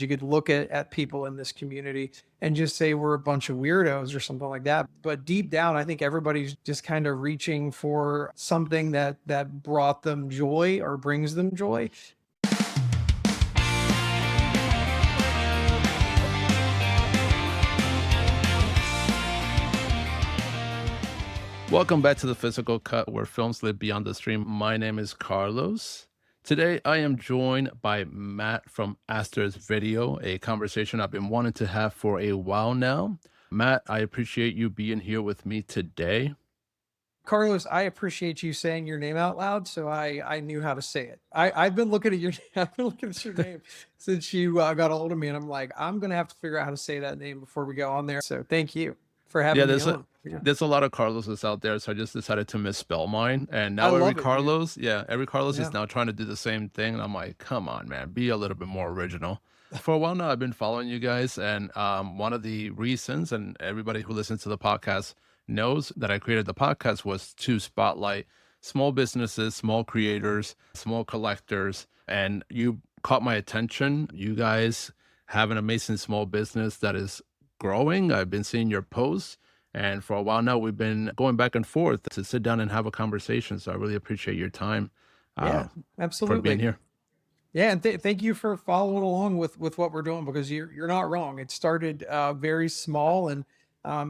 You could look at people in this community and just say we're a bunch of weirdos or something like that. But deep down, I think everybody's just kind of reaching for something that brought them joy or brings them joy. Welcome back to the Physical Cut, where films live beyond the stream. My name is Carlos. Today, I am joined by Matt from Asterisk Video, a conversation I've been wanting to have for a while now. Matt, I appreciate you being here with me today. Carlos, I appreciate you saying your name out loud, so I knew how to say it. I've been looking at your I've been looking at your name since you got a hold of me, and I'm like, I'm gonna have to figure out how to say that name before we go on there. So thank you for Yeah, having me there's a on. Yeah, there's a lot of Carloses out there, so I just decided to misspell mine. And I now love it, dude. Every Carlos is Yeah, now trying to do the same thing. And I'm like, come on, man, be a little bit more original. For a while now, I've been following you guys, and one of the reasons, and everybody who listens to the podcast knows that I created the podcast, was to spotlight small businesses, small creators, small collectors, and you caught my attention. You guys have an amazing small business that is growing. I've been seeing your posts. And for a while now, we've been going back and forth to sit down and have a conversation. So I really appreciate your time uh, yeah, for being absolutely. here. Yeah, and thank you for following along with what we're doing because you're not wrong. It started very small, and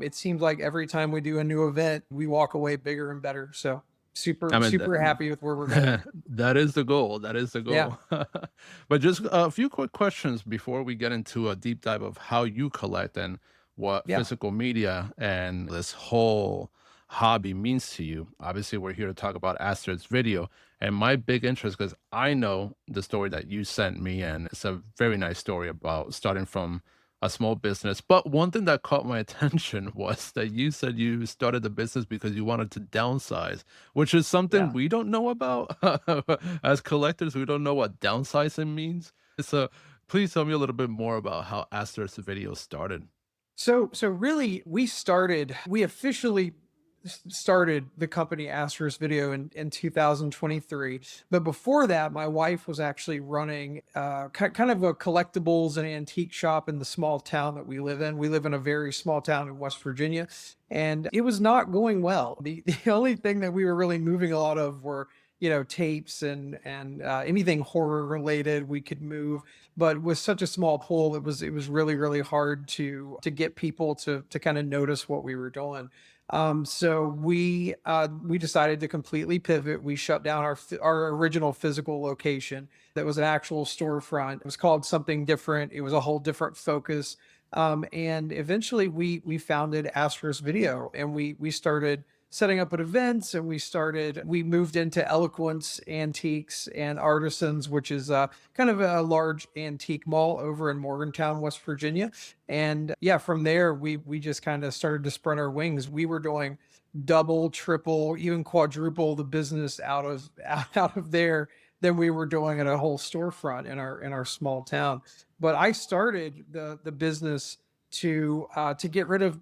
it seems like every time we do a new event, we walk away bigger and better. So I super mean, super happy with where we're going. that is the goal. That is the Yeah, goal. But just a few quick questions before we get into a deep dive of how you collect and what yeah. physical media and this whole hobby means to you. Obviously, we're here to talk about Astrid's video. And my big interest, because I know the story that you sent me, and it's a very nice story about starting from a small business. But one thing that caught my attention was that you said you started the business because you wanted to downsize, which is something Yeah. we don't know about. As collectors, we don't know what downsizing means. So please tell me a little bit more about how Astor's video started. So really, we officially started the company Asterisk Video in 2023. But before that, my wife was actually running kind of a collectibles and antique shop in the small town that we live in. We live in a very small town in West Virginia, and it was not going well. The only thing that we were really moving a lot of were tapes and anything horror related we could move, but with such a small pool, it was really hard to get people to kind of notice what we were doing. So we decided to completely pivot. We shut down our original physical location that was an actual storefront. It was called something different. It was a whole different focus. And eventually we founded Astro's Video, and we started setting up at events, and we moved into Eloquence Antiques and Artisans, which is kind of a large antique mall over in Morgantown, West Virginia. And yeah, from there we just kind of started to spread our wings. We were doing double, triple, even quadruple the business out of there than we were doing at a whole storefront in our small town. But I started the business to get rid of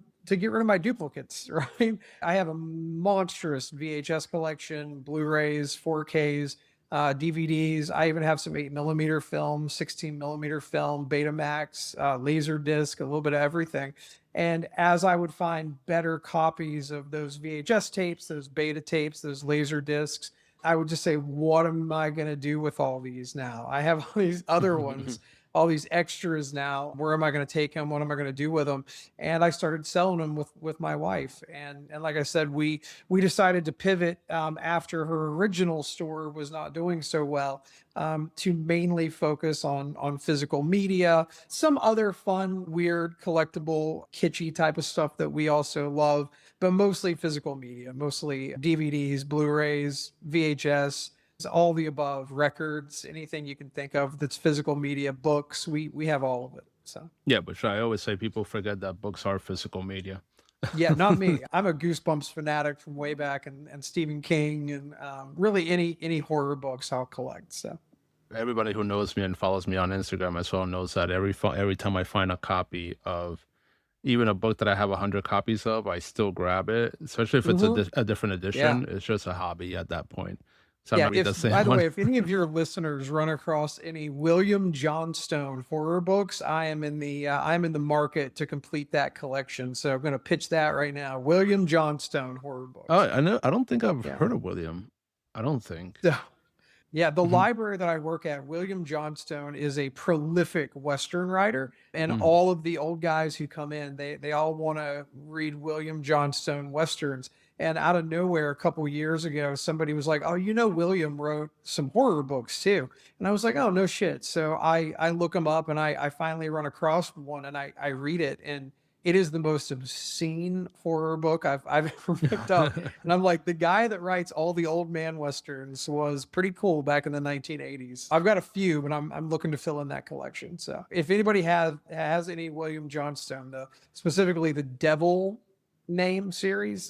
my duplicates, right? I have a monstrous VHS collection, Blu-rays, 4Ks, DVDs. I even have some 8 millimeter film, 16 millimeter film, Betamax, laser disc, a little bit of everything. And as I would find better copies of those VHS tapes, those beta tapes, those laser discs, I would just say, what am I going to do with all these now? I have all these other ones, all these extras now. Where am I going to take them? What am I going to do with them? And I started selling them with my wife. And like I said, we decided to pivot after her original store was not doing so well, to mainly focus on physical media, some other fun, weird, collectible, kitschy type of stuff that we also love, but mostly physical media, mostly DVDs, Blu-rays, VHS, all the above, records, anything you can think of that's physical media, books. We have all of it. So Yeah, but I always say people forget that books are physical media. yeah, not me. I'm a Goosebumps fanatic from way back, and Stephen King, and really any horror books I'll collect. So Everybody who knows me and follows me on Instagram as well knows that every time I find a copy of even a book that I have 100 copies of, I still grab it, especially if it's mhm. a different Yeah. edition. It's just a hobby at that point. So I'm Yeah, gonna read if the same by the one. way, if any of your listeners run across any William Johnstone horror books, I'm in the market to complete that collection. So I'm going to pitch that right now. William Johnstone horror Oh, books. I know. I don't think I've Yeah. heard of William. I don't think. So, yeah, the Mhm. library that I work at, William Johnstone is a prolific Western writer, and Mm. all of the old guys who come in, they all want to read William Johnstone Westerns. And out of nowhere, a couple years ago, somebody was like, "Oh, William wrote some horror books too." And I was like, "Oh, no shit." So I look him up, and I finally run across one, and I read it, and it is the most obscene horror book I've ever picked up. And I'm like, the guy that writes all the old man westerns was pretty cool back in the 1980s. I've got a few, but I'm looking to fill in that collection. So if anybody has any William Johnstone, specifically the Devil Name series,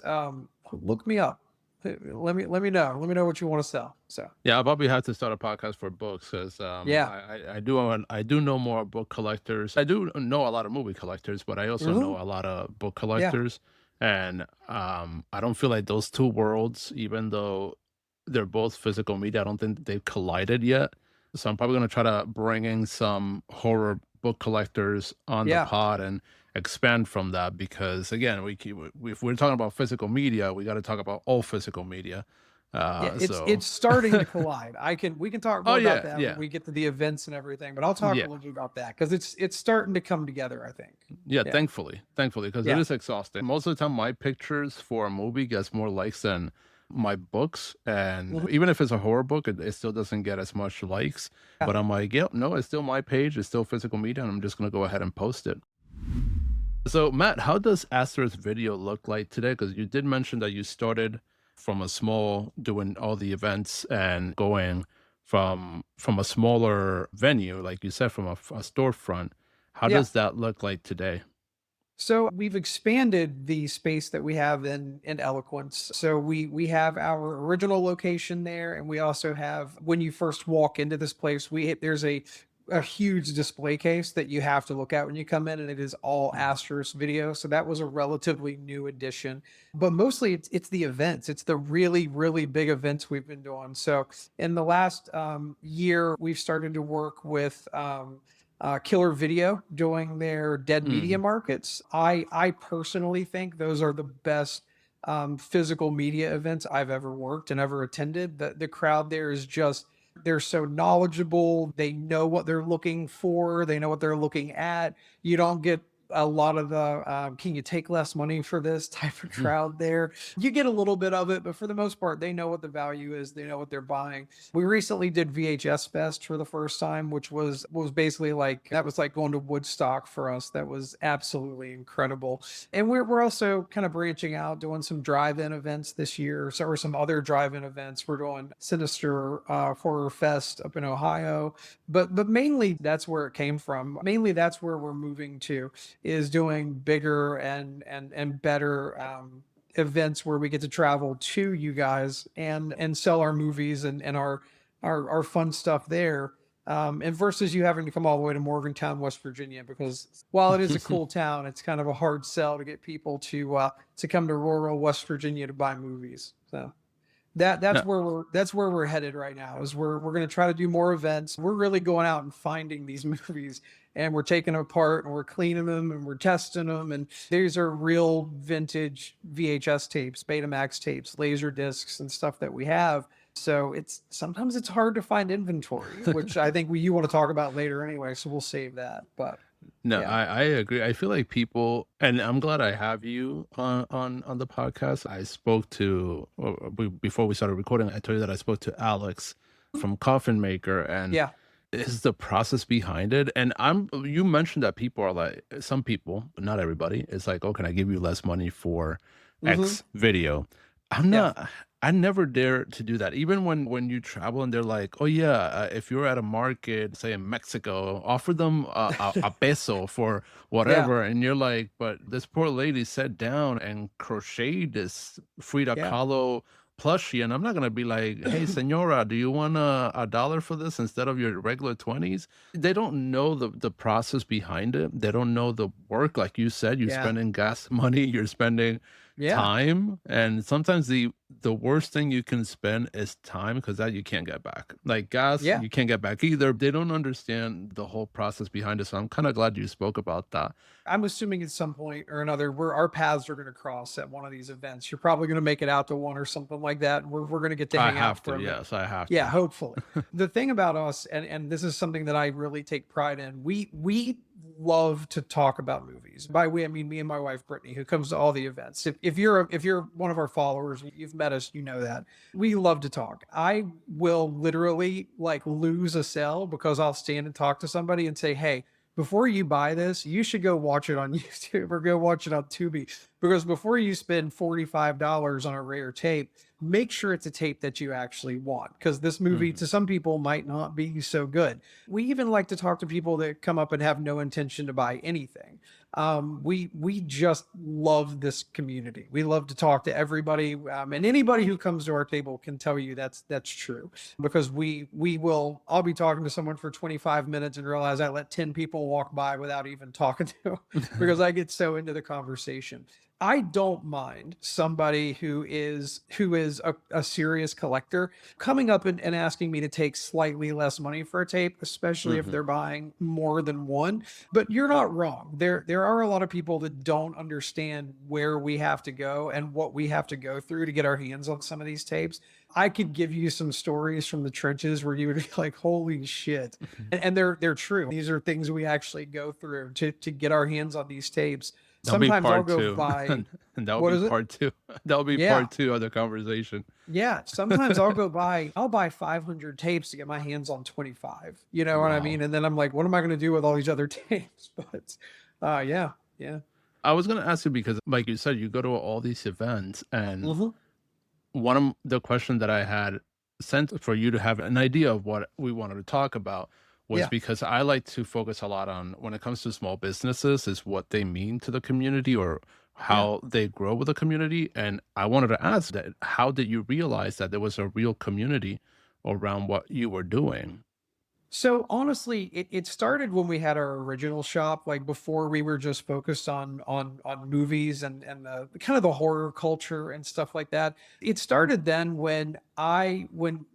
look me up. Let me know. Let me know what you want to sell. So Yeah, I'll probably have to start a podcast for books because yeah. I do know more book collectors. I do know a lot of movie collectors, but I also Mhm. know a lot of book Yeah. collectors, and I don't feel like those two worlds, even though they're both physical media, I don't think they've collided yet. So I'm probably gonna try to bring in some horror book collectors on the Yeah. pod and expand from that because again, if we're talking about physical media, we got to talk about all physical media. Yeah, So it's starting to collide. We can talk oh more about yeah, that when yeah, we get to the events and everything, but I'll talk a yeah, little bit about that because it's starting to come together, I think. yeah. Yeah. Thankfully, because it Yeah. is exhausting. Most of the time, my pictures for a movie gets more likes than my books, and Mhm. even if it's a horror book, it still doesn't get as much likes. Yeah. But I'm like, yep, no, it's still my page, it's still physical media, and I'm just gonna go ahead and post it. So, Matt, how does Asterisk Video look like today? Because you did mention that you started from a small, doing all the events and going from a smaller venue, like you said, from a storefront. How Yeah. does that look like today? So we've expanded the space that we have in Eloquence. So we have our original location there, and we also have when you first walk into this place, there's a huge display case that you have to look at when you come in, and it is all Mhm. Asterisk video. So that was a relatively new addition, but mostly it's the events. It's the really big events we've been doing. So in the last year, we've started to work with. Killer Video doing their dead media Mm. markets. I personally think those are the best physical media events I've ever worked and ever attended. The crowd there is just they're so knowledgeable. They know what they're looking for. They know what they're looking at. You don't get a lot of the can you take less money for this type of crowd there. You get a little bit of it, but for the most part, they know what the value is. They know what they're buying. We recently did VHS Fest for the first time, which was basically like that was like going to Woodstock for us. That was absolutely incredible. And we're also kind of branching out, doing some drive-in events this year, so or some other drive-in events. We're doing Sinister Horror Fest up in Ohio, but mainly that's where it came from. Mainly that's where we're moving to is doing bigger and better events where we get to travel to you guys and sell our movies and our fun stuff there. And versus you having to come all the way to Morgantown, West Virginia, because while it is a cool town, it's kind of a hard sell to get people to come to rural West Virginia to buy movies. So No, that's where we're headed right now is we're going to try to do more events. We're really going out and finding these movies and we're taking them apart and we're cleaning them and we're testing them, and these are real vintage VHS tapes, Betamax tapes, laser discs and stuff that we have. So it's sometimes it's hard to find inventory, which I think you want to talk about later anyway, so we'll save that. But no, yeah. I agree. I feel like people, and I'm glad I have you on the podcast. I spoke to before we started recording. I told you that I spoke to Alex from Coffin Maker, and Yeah. is the process behind it. And you mentioned that people are like some people, but not everybody. It's like, oh, can I give you less money for Hmm. X video? I'm Yeah. not. I never dare to do that. Even when you travel and they're like, "Oh yeah, if you're at a market, say in Mexico, offer them a peso for Yeah. whatever," and you're like, "But this poor lady sat down and crocheted this Frida Yeah. Kahlo plushie, and I'm not gonna be like, "Hey, senora, do you want a dollar for this instead of your regular 20s?" They don't know the process behind it. They don't know the work. Like you said, you're Yeah. spending gas money, you're spending Yeah. time, and sometimes the worst thing you can spend is time, because that you can't get back. Like gas, Yeah. you can't get back either. They don't understand the whole process behind it, so I'm kind of glad you spoke about that. I'm assuming at some point or another, where our paths are going to cross at one of these events. You're probably going to make it out to one or something like that. And we're going to get to I hang out have for to, a minute. yes, I have Yeah, to. hopefully. The thing about us, and this is something that I really take pride in, we love to talk about movies. By we, I mean me and my wife Brittany, who comes to all the events. If you're one of our followers, you've met us, you know that we love to talk. I will literally like lose a sale because I'll stand and talk to somebody and say, "Hey, before you buy this, you should go watch it on YouTube or go watch it on Tubi. Because before you spend $45 on a rare tape, make sure it's a tape that you actually want. Because this movie, Mhm. to some people, might not be so good. We even like to talk to people that come up and have no intention to buy anything. We just love this community. We love to talk to everybody, and anybody who comes to our table can tell you that's true because we will I'll be talking to someone for 25 minutes and realize I let 10 people walk by without even talking to them because I get so into the conversation. I don't mind somebody who is a serious collector coming up and asking me to take slightly less money for a tape, especially if Mhm. they're buying more than one. But you're not wrong. There are a lot of people that don't understand where we have to go and what we have to go through to get our hands on some of these tapes. I could give you some stories from the trenches where you would be like, "Holy shit!" And they're true. These are things we actually go through to get our hands on these tapes. That'll be Sometimes I'll part go 2, buy. and that'll What be is it? part 2. That'll be Yeah, part 2 of the conversation. yeah. Sometimes I'll buy 500 tapes to get my hands on 25. You know what I Wow. mean? And then I'm like, what am I going to do with all these other tapes? But yeah, yeah. I was gonna ask you because, like you said, you go to all these events, and Hmm. one of the questions that I had sent for you to have an idea of what we wanted to talk about was Yeah, because I like to focus a lot on when it comes to small businesses is what they mean to the community or yeah. how they grow with the community. And I wanted to ask that how did you realize that there was a real community around what you were doing? So honestly, it started when we had our original shop, like before we were just focused on movies and the kind of the horror culture and stuff like that. It started then when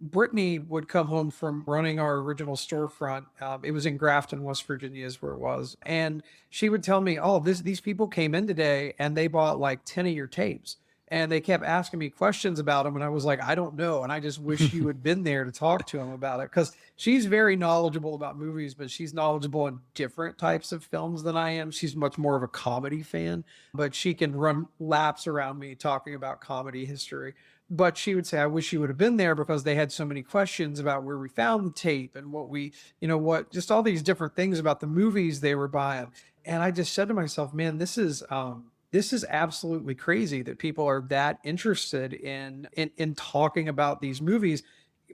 Brittany would come home from running our original storefront. It was in Grafton, West Virginia, is where it was, and she would tell me, "Oh, these people came in today and they bought like 10 of your tapes." And they kept asking me questions about them, and I was like, I don't know, and I just wish you had been there to talk to them about it because she's very knowledgeable about movies, but she's knowledgeable in different types of films than I am. She's much more of a comedy fan, but she can run laps around me talking about comedy history. But she would say, I wish you would have been there because they had so many questions about where we found the tape and what we, what just all these different things about the movies they were buying. And I just said to myself, man, this is absolutely crazy that people are that interested in talking about these movies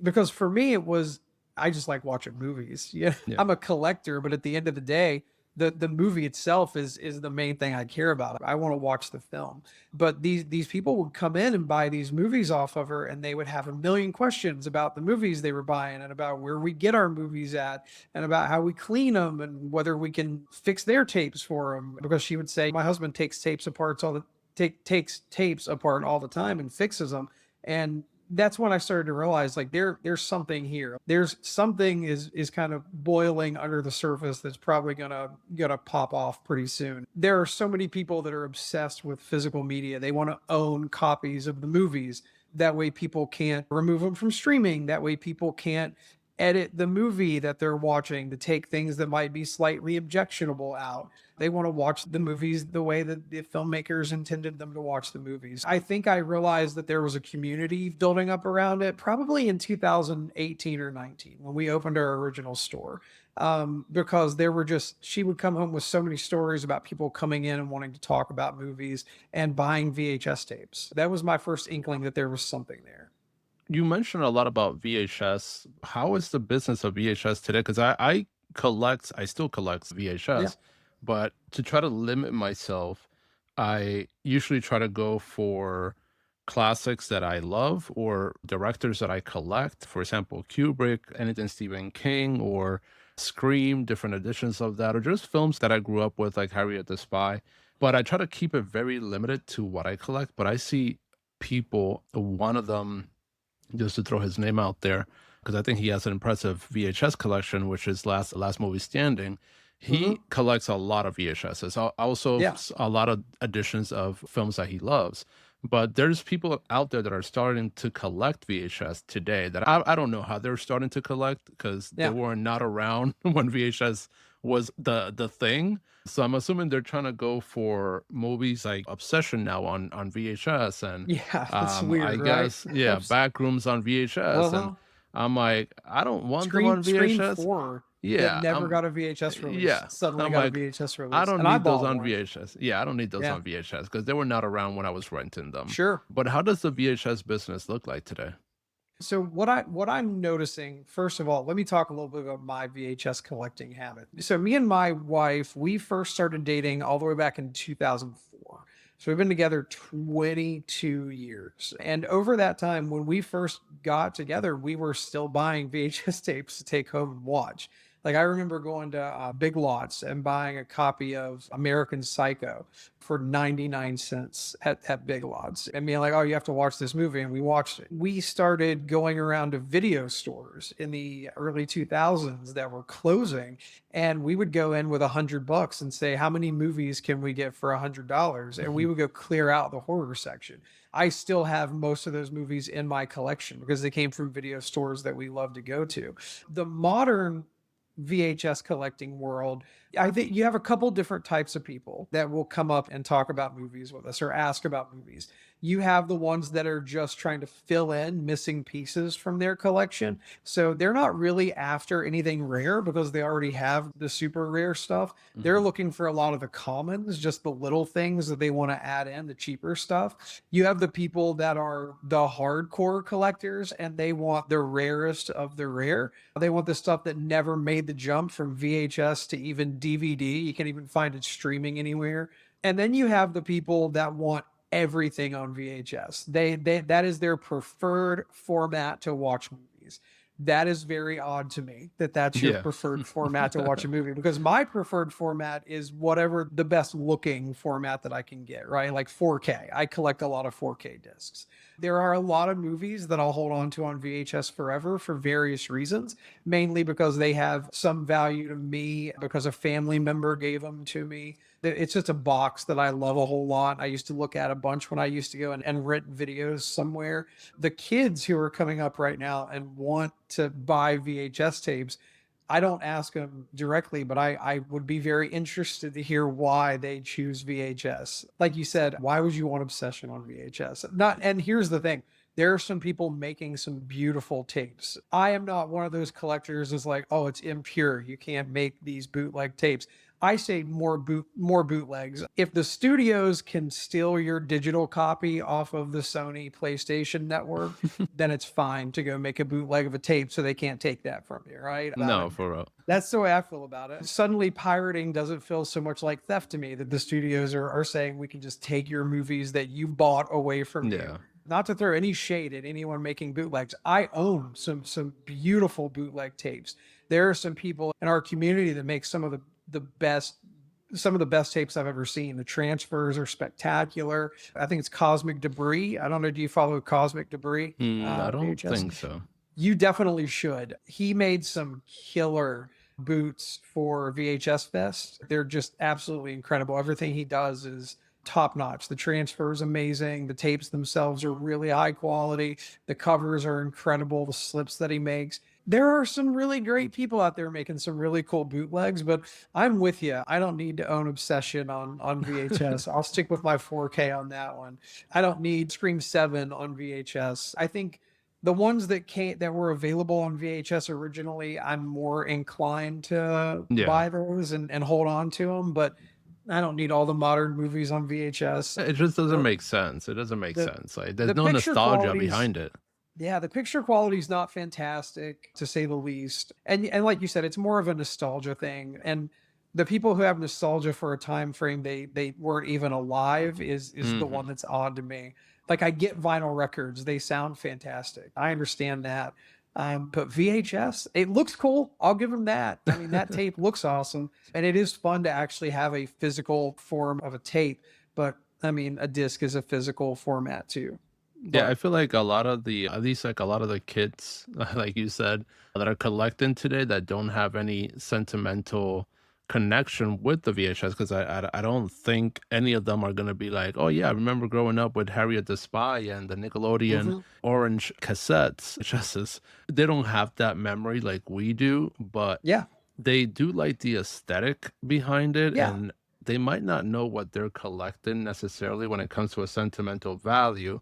because for me it was I just like watching movies. Yeah. Yeah. I'm a collector, but at the end of the day, the movie itself is the main thing I care about. I want to watch the film. But these people would come in and buy these movies off of her and they would have a million questions about the movies they were buying and about where we get our movies at and about how we clean them and whether we can fix their tapes for them because she would say my husband takes tapes apart all the time and fixes them and that's when I started to realize like there's something here. There's something is kind of boiling under the surface that's probably gonna pop off pretty soon. There are so many people that are obsessed with physical media. They want to own copies of the movies. That way people can't remove them from streaming. That way people can't edit the movie that they're watching to take things that might be slightly objectionable out. They want to watch the movies the way that the filmmakers intended them to watch the movies. I think I realized that there was a community building up around it probably in 2018 or 19 when we opened our original store. Because there were just, she would come home with so many stories about people coming in and wanting to talk about movies and buying VHS tapes. That was my first inkling that there was something there. You mentioned a lot about VHS. How is the business of VHS today? Because I still collect Yeah. VHS, but to try to limit myself, I usually try to go for classics that I love or directors that I collect. For example, Kubrick, anything Stephen King, or Scream, different editions of that, or just films that I grew up with, like Harriet the Spy. but I try to keep it very limited to what I collect. But I see people, one of them, just to throw his name out there, because I think he has an impressive VHS collection, which is Last Movie Standing. Hmm. He collects a lot of VHSs, also Yeah. a lot of editions of films that he loves. But there's people out there that are starting to collect VHS today that I don't know how they're starting to collect because they Yeah. were not around when VHS was the thing. So I'm assuming they're trying to go for movies like Obsession now on VHS, and Yeah. That's weird, I right? guess, yeah, Backrooms on VHS, and Uh-huh. I'm like, I don't want them on Scream VHS. 4 that Yeah, never got a VHS release yeah. suddenly I'm got a like, VHS I release, don't and I need those bought on one. VHS. Yeah, I don't need those Yeah. on VHS because they were not around when I was renting them. Sure. But how does the VHS business look like today? So what I'm noticing, first of all, let me talk a little bit about my VHS collecting habit. So me and my wife, we first started dating all the way back in 2004. So we've been together 22 years. And over that time, when we first got together, we were still buying VHS tapes to take home and watch. Like I remember going to Big Lots and buying a copy of American Psycho for 99 cents at Big Lots and being like, oh, you have to watch this movie. And we watched it. We started going around to video stores in the early 2000s that were closing. And we would go in with $100 and say, how many movies can we get for $100? And we would go clear out the horror section. I still have most of those movies in my collection because they came from video stores that we love to go to. The modern VHS collecting world, I think you have a couple different types of people that will come up and talk about movies with us or ask about movies. You have the ones that are just trying to fill in missing pieces from their collection. So they're not really after anything rare because they already have the super rare stuff. They're Mhm. looking for a lot of the commons, just the little things that they want to add in, the cheaper stuff. You have the people that are the hardcore collectors and they want the rarest of the rare. They want the stuff that never made the jump from VHS to even DVD. You can't even find it streaming anywhere. And then you have the people that want everything on VHS. They that is their preferred format to watch movies. That is very odd to me that that's your Yeah. preferred format to watch a movie because my preferred format is whatever the best looking format that I can get, right? Like 4K. I collect a lot of 4K discs. There are a lot of movies that I'll hold on to on VHS forever for various reasons, mainly because they have some value to me because a family member gave them to me. It's just a box that I love a whole lot. I used to look at a bunch when I used to go and rent videos somewhere. The kids who are coming up right now and want to buy VHS tapes, I don't ask them directly, but I would be very interested to hear why they choose VHS. Like you said, why would you want Obsession on VHS? Not, and here's the thing. There are some people making some beautiful tapes. I am not one of those collectors who's like, oh, it's impure. You can't make these bootleg tapes. I say more bootlegs. If the studios can steal your digital copy off of the Sony PlayStation network, then it's fine to go make a bootleg of a tape so they can't take that from you, right? About it. No, for real. That's the way I feel about it. Suddenly pirating doesn't feel so much like theft to me that the studios are saying we can just take your movies that you bought away from you. Yeah. Not to throw any shade at anyone making bootlegs. I own some beautiful bootleg tapes. There are some people in our community that make the best some of the best tapes I've ever seen. The transfers are spectacular. I think it's Cosmic Debris. I don't know. Do you follow Cosmic Debris? I don't VHS. think so. You definitely should. He made some killer boots for VHS Fest. They're just absolutely incredible. Everything he does is top notch. The transfer is amazing. The tapes themselves are really high quality. The covers are incredible. The slips that he makes. There are some really great people out there making some really cool bootlegs, but I'm with you. I don't need to own Obsession on VHS. I'll stick with my 4K on that one. I don't need Scream 7 on VHS. I think the ones that were available on VHS originally, I'm more inclined to Yeah. buy those and hold on to them, but I don't need all the modern movies on VHS. It just doesn't The make sense. It doesn't make the sense. Like, the there's no picture nostalgia quality's behind it. yeah, the picture quality is not fantastic to say the least. And like you said, it's more of a nostalgia thing. And the people who have nostalgia for a time frame they weren't even alive is the Mhm. one that's odd to me. Like I get vinyl records, they sound fantastic. I understand that. But VHS, it looks cool. I'll give them that. I mean, that tape looks awesome, and it is fun to actually have a physical form of a tape. But I mean, a disc is a physical format too. Yeah, I But feel like a lot of the at least like a lot of the kids, like you said, that are collecting today that don't have any sentimental connection with the VHS because I don't think any of them are gonna be like, oh yeah, I remember growing up with Harriet the Spy and the Nickelodeon mhm. orange cassettes. Just as they don't have that memory like we do, but Yeah, they do like the aesthetic behind it, yeah. and they might not know what they're collecting necessarily when it comes to a sentimental value,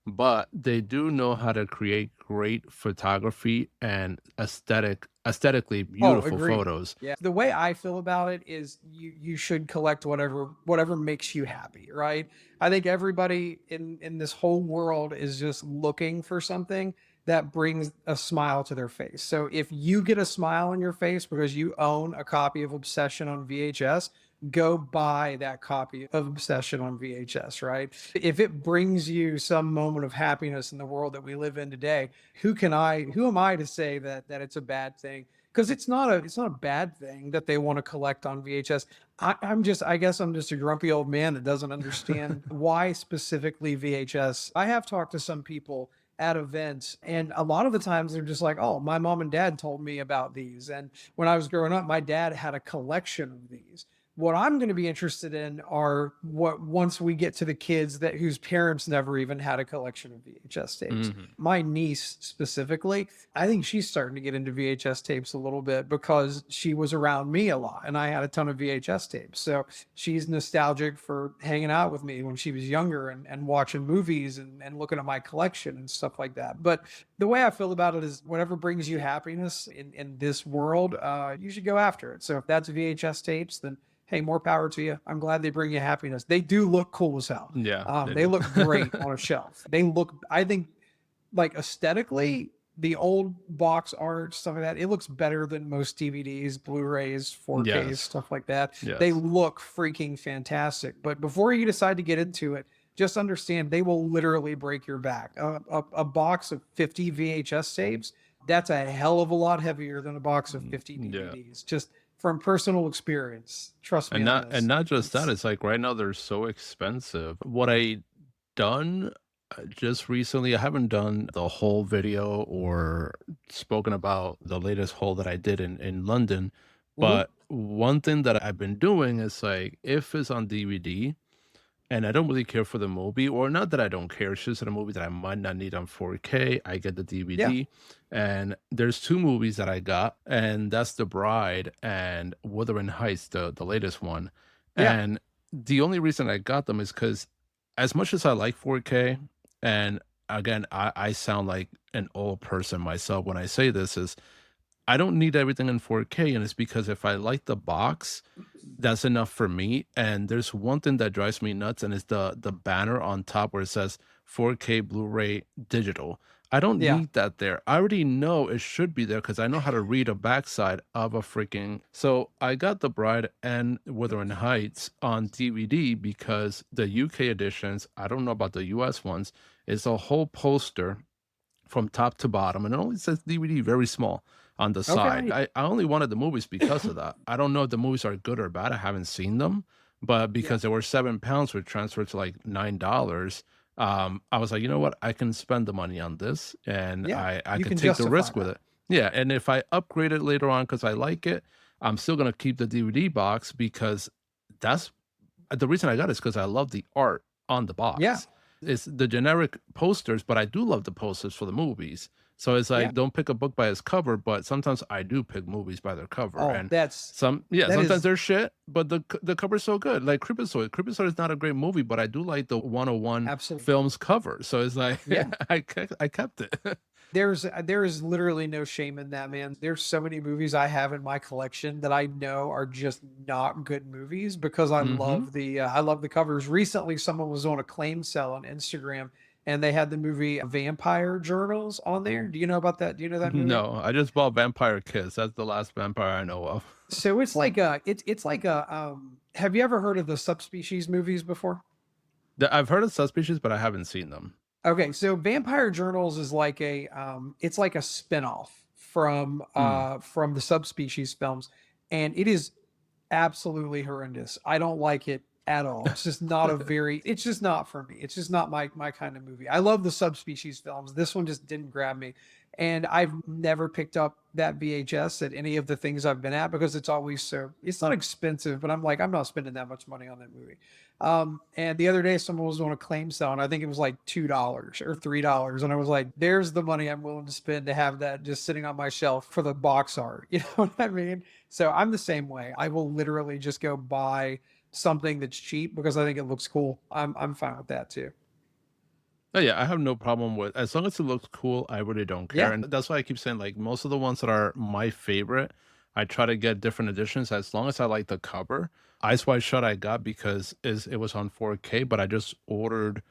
but they do know how to create great photography and aesthetically Oh, beautiful agreed. photos. Yeah. The way I feel about it is you should collect whatever makes you happy, right? I think everybody in this whole world is just looking for something that brings a smile to their face. So if you get a smile on your face because you own a copy of Obsession on VHS, go buy that copy of Obsession on VHS, right? If it brings you some moment of happiness in the world that we live in today, who am I to say that it's a bad thing? Because it's not a bad thing that they want to collect on VHS. I guess I'm just a grumpy old man that doesn't understand why specifically VHS. I have talked to some people at events, and a lot of the times they're just like, oh, my mom and dad told me about these, and when I was growing up my dad had a collection of these. What I'm going to be interested in are what once we get to the kids that whose parents never even had a collection of VHS tapes. Mhm. My niece specifically, I think she's starting to get into VHS tapes a little bit because she was around me a lot and I had a ton of VHS tapes. So she's nostalgic for hanging out with me when she was younger and watching movies and looking at my collection and stuff like that. But the way I feel about it is whatever brings you happiness in this world, you should go after it. So if that's VHS tapes, then hey, more power to you. I'm glad they bring you happiness. They do look cool as hell. Yeah, they They do. look great on a shelf. They look, I think, like aesthetically, the old box art, stuff like that, it looks better than most DVDs, Blu-rays, 4Ks, Yes. stuff like that. They Yes. look freaking fantastic. But before you decide to get into it, just understand they will literally break your back. A box of 50 VHS tapes, that's a hell of a lot heavier than a box of 50 Yeah. DVDs. Just from personal experience. Trust me And on not this. not just that, It's it's like right now they're so expensive. What I done just recently, I haven't done the whole video or spoken about the latest haul that I did in London, mhm. but one thing that I've been doing is like if it's on DVD and I don't really care for the movie, or not that I don't care, it's just a movie that I might not need on 4K. I get the Yeah. DVD, and there's two movies that I got, and that's The Bride and Wuthering Heights, the latest one. Yeah. And the only reason I got them is because, as much as I like 4K, and again, I sound like an old person myself when I say this, is I don't need everything in 4K, and it's because if I like the box, that's enough for me. And there's one thing that drives me nuts, and it's the banner on top where it says 4K Blu-ray digital. I don't Yeah. need that there. I already know it should be there because I know how to read a backside of a freaking. So I got The Bride and Wuthering Heights on DVD because the UK editions, I don't know about the US ones, is a whole poster from top to bottom, and it only says DVD very small on the side. Okay. I only wanted the movies because of that. I don't know if the movies are good or bad. I haven't seen them, but Yeah. because they were £7, which transferred to like $9, I was like, you know what? I can spend the money on this, and Yeah. I You can can take the justify risk with that. it. Yeah, and if I upgrade it later on because I like it, I'm still gonna keep the DVD box because that's the reason I got it is because I love the art on the Yeah. box. It's the generic posters, but I do love the posters for the movies. So it's Yeah. like, don't pick a book by its cover, but sometimes I do pick movies by their cover. Oh, And that sometimes is they're shit, but the cover's so good. Like Creepazoid. Creepazoid is not a great movie, but I do like the 101 absolutely. films cover. So it's like Yeah. I kept it. There is literally no shame in that, man. There's so many movies I have in my collection that I know are just not good movies because Hmm. I love the covers. Recently, someone was on a claim sale on Instagram and they had the movie Vampire Journals on there. Do you know about that? Do you know that movie? No, I just bought Vampire Kiss. That's the last vampire I know of. So it's like a have you ever heard of the subspecies movies before? I've heard of Suspicious, but I haven't seen them. Okay, so Vampire Journals is like it's like a spinoff Mm. from the Subspecies films, and it is absolutely horrendous. I don't like it at all. It's just not a very it's just not for me. It's just not my kind of movie. I love the Subspecies films. This one just didn't grab me. And I've never picked up that VHS at any of the things I've been at because it's always so it's not expensive, but I'm like, I'm not spending that much money on that movie. And the other day someone was doing a claim sale and I think it was like $2 or $3. And I was like, there's the money I'm willing to spend to have that just sitting on my shelf for the box art. You know what I mean? So I'm the same way. I will literally just go buy something that's cheap because I think it looks cool. I'm fine with that too. Oh, yeah, I have no problem with as long as it looks cool, I really don't care, Yeah. and that's why I keep saying, like, most of the ones that are my favorite, I try to get different editions as long as I like the cover. Eyes Wide Shut I got because is it was on 4K, but I just ordered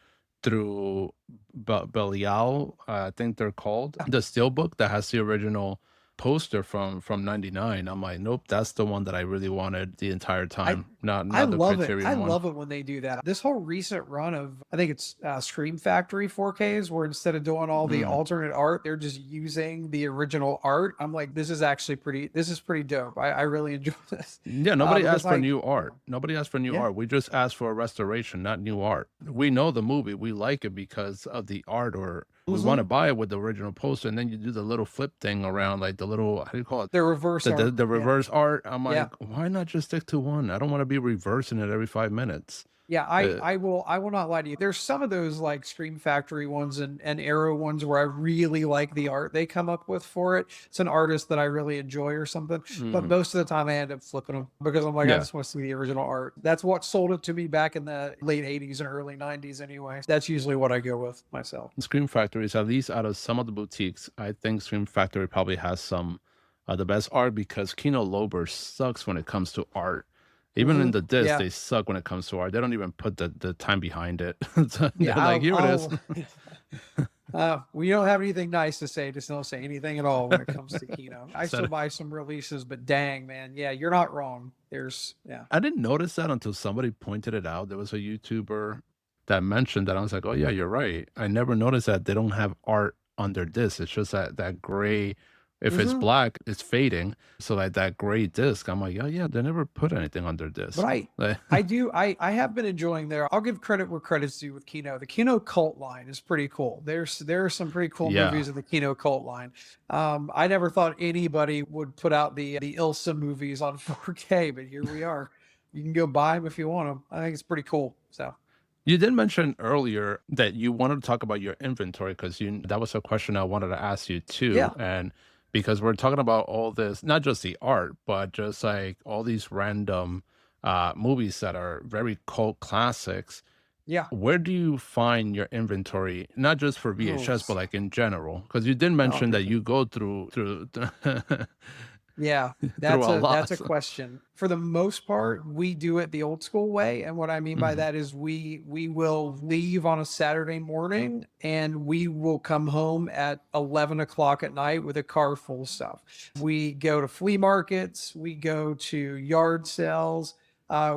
through Belial, I think they're called, the steelbook that has the original poster from '99. I'm like, "Nope, that's the one that I really wanted the entire I time, not I the love it. I Criterion one." love it when they do that. This whole recent run of, I think it's Scream Factory 4Ks, where instead of doing all the Mm. alternate art, they're just using the original art. I'm like, this is actually pretty. This is pretty dope. I really enjoy this Yeah, nobody because asked for I, new you art. know, Nobody asked for new yeah. art. We just asked for a restoration, not new art. We know the movie. We like it because of the art, or we want to Mhm. buy it with the original poster. And then you do the little flip thing around, like the little, how do you call it? The reverse art. The Yeah. reverse art. I'm Yeah. like, why not just stick to one? I don't want to be reversing it every 5 minutes. Yeah, Uh, I will not lie to you. There's some of those like Scream Factory ones and Arrow ones where I really like the art they come up with for it. It's an artist that I really enjoy or something. But mhm. most of the time I end up flipping them because I'm like, I Yeah. just want to see the original art. That's what sold it to me back in the late 80s and early 90s anyway. That's usually what I go with myself. Scream Factory is at least out of some of the boutiques. I think Scream Factory probably has some the best art because Kino Lorber sucks when it comes to art. Even in the disc, Yeah. they suck when it comes to art. They don't even put the time behind it. So they're Yeah, like, here it is. we don't have anything nice to say. Just don't say anything at all when it comes to Kino. I still Said buy some releases, but dang, man, yeah, you're not wrong. Yeah. I didn't notice that until somebody pointed it out. There was a YouTuber that mentioned that. I was like, oh yeah, you're right. I never noticed that they don't have art on their disc. It's just that gray. If it's hmm black, it's fading. So like that gray disc, I'm like, oh yeah, they never put anything on their But disc. Like, I have been enjoying their. I'll give credit where credit's due with Kino. The Kino cult line is pretty cool. There are some pretty cool yeah. movies in the Kino cult line. I never thought anybody would put out the Ilsa movies on 4K, but here we are. You can go buy them if you want them. I think it's pretty cool. So You did mention earlier that you wanted to talk about your inventory because you that was a question I wanted to ask you too. yeah, And because we're talking about all this, not just the art, but just like all these random movies that are very cult classics. yeah. Where do you find your inventory, not just for Oh, VHS, but like in general? Because you did oh mention that man. you go through Yeah, through a that's lot. a question. For the most part, we do it the old school way, and what I mean by Mhm. that is we will leave on a Saturday morning and we will come home at 11 o'clock at night with a car full of stuff. We go to flea markets, we go to yard sales,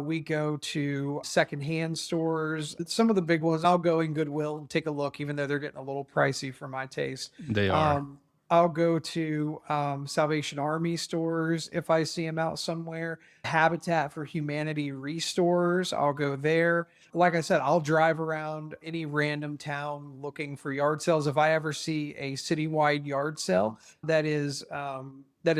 we go to secondhand stores. Some of the big ones, I'll go in Goodwill and take a look, even though they're getting a little pricey for my taste. They are. Um, I'll go to Salvation Army stores if I see them out somewhere. Habitat for Humanity restores, I'll go there. Like I said, I'll drive around any random town looking for yard sales. If I ever see a citywide yard sale that is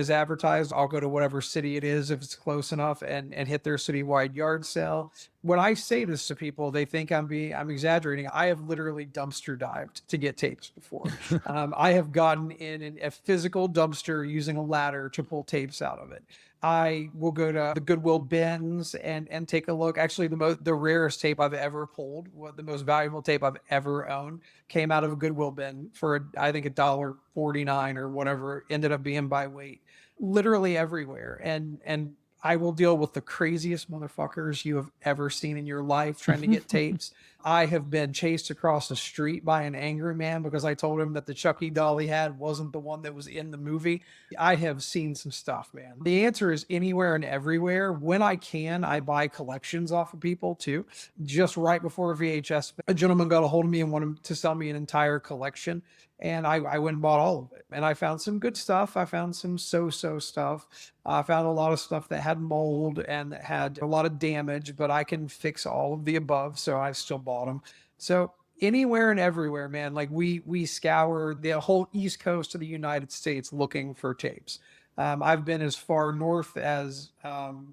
advertised, I'll go to whatever city it is if it's close enough and hit their citywide yard sale. When I say this to people, they think I'm exaggerating. I have literally dumpster dived to get tapes before. I have gotten in a physical dumpster using a ladder to pull tapes out of it. I will go to the Goodwill bins and take a look. Actually, the rarest tape I've ever pulled, what the most valuable tape I've ever owned, came out of a Goodwill bin for I think $1.49 or whatever. Ended up being by weight, literally everywhere. And I will deal with the craziest motherfuckers you have ever seen in your life trying to get tapes. I have been chased across the street by an angry man because I told him that the Chucky doll he had wasn't the one that was in the movie. I have seen some stuff, man. The answer is anywhere and everywhere. When I can, I buy collections off of people too. Just right before VHS, a gentleman got a hold of me and wanted to sell me an entire collection. And I went and bought all of it. And I found some good stuff. I found some so stuff. I found a lot of stuff that had mold and that had a lot of damage, but I can fix all of the above. So I still bought them. So anywhere and everywhere, man. Like we scoured the whole East Coast of the United States looking for tapes. I've been as far north as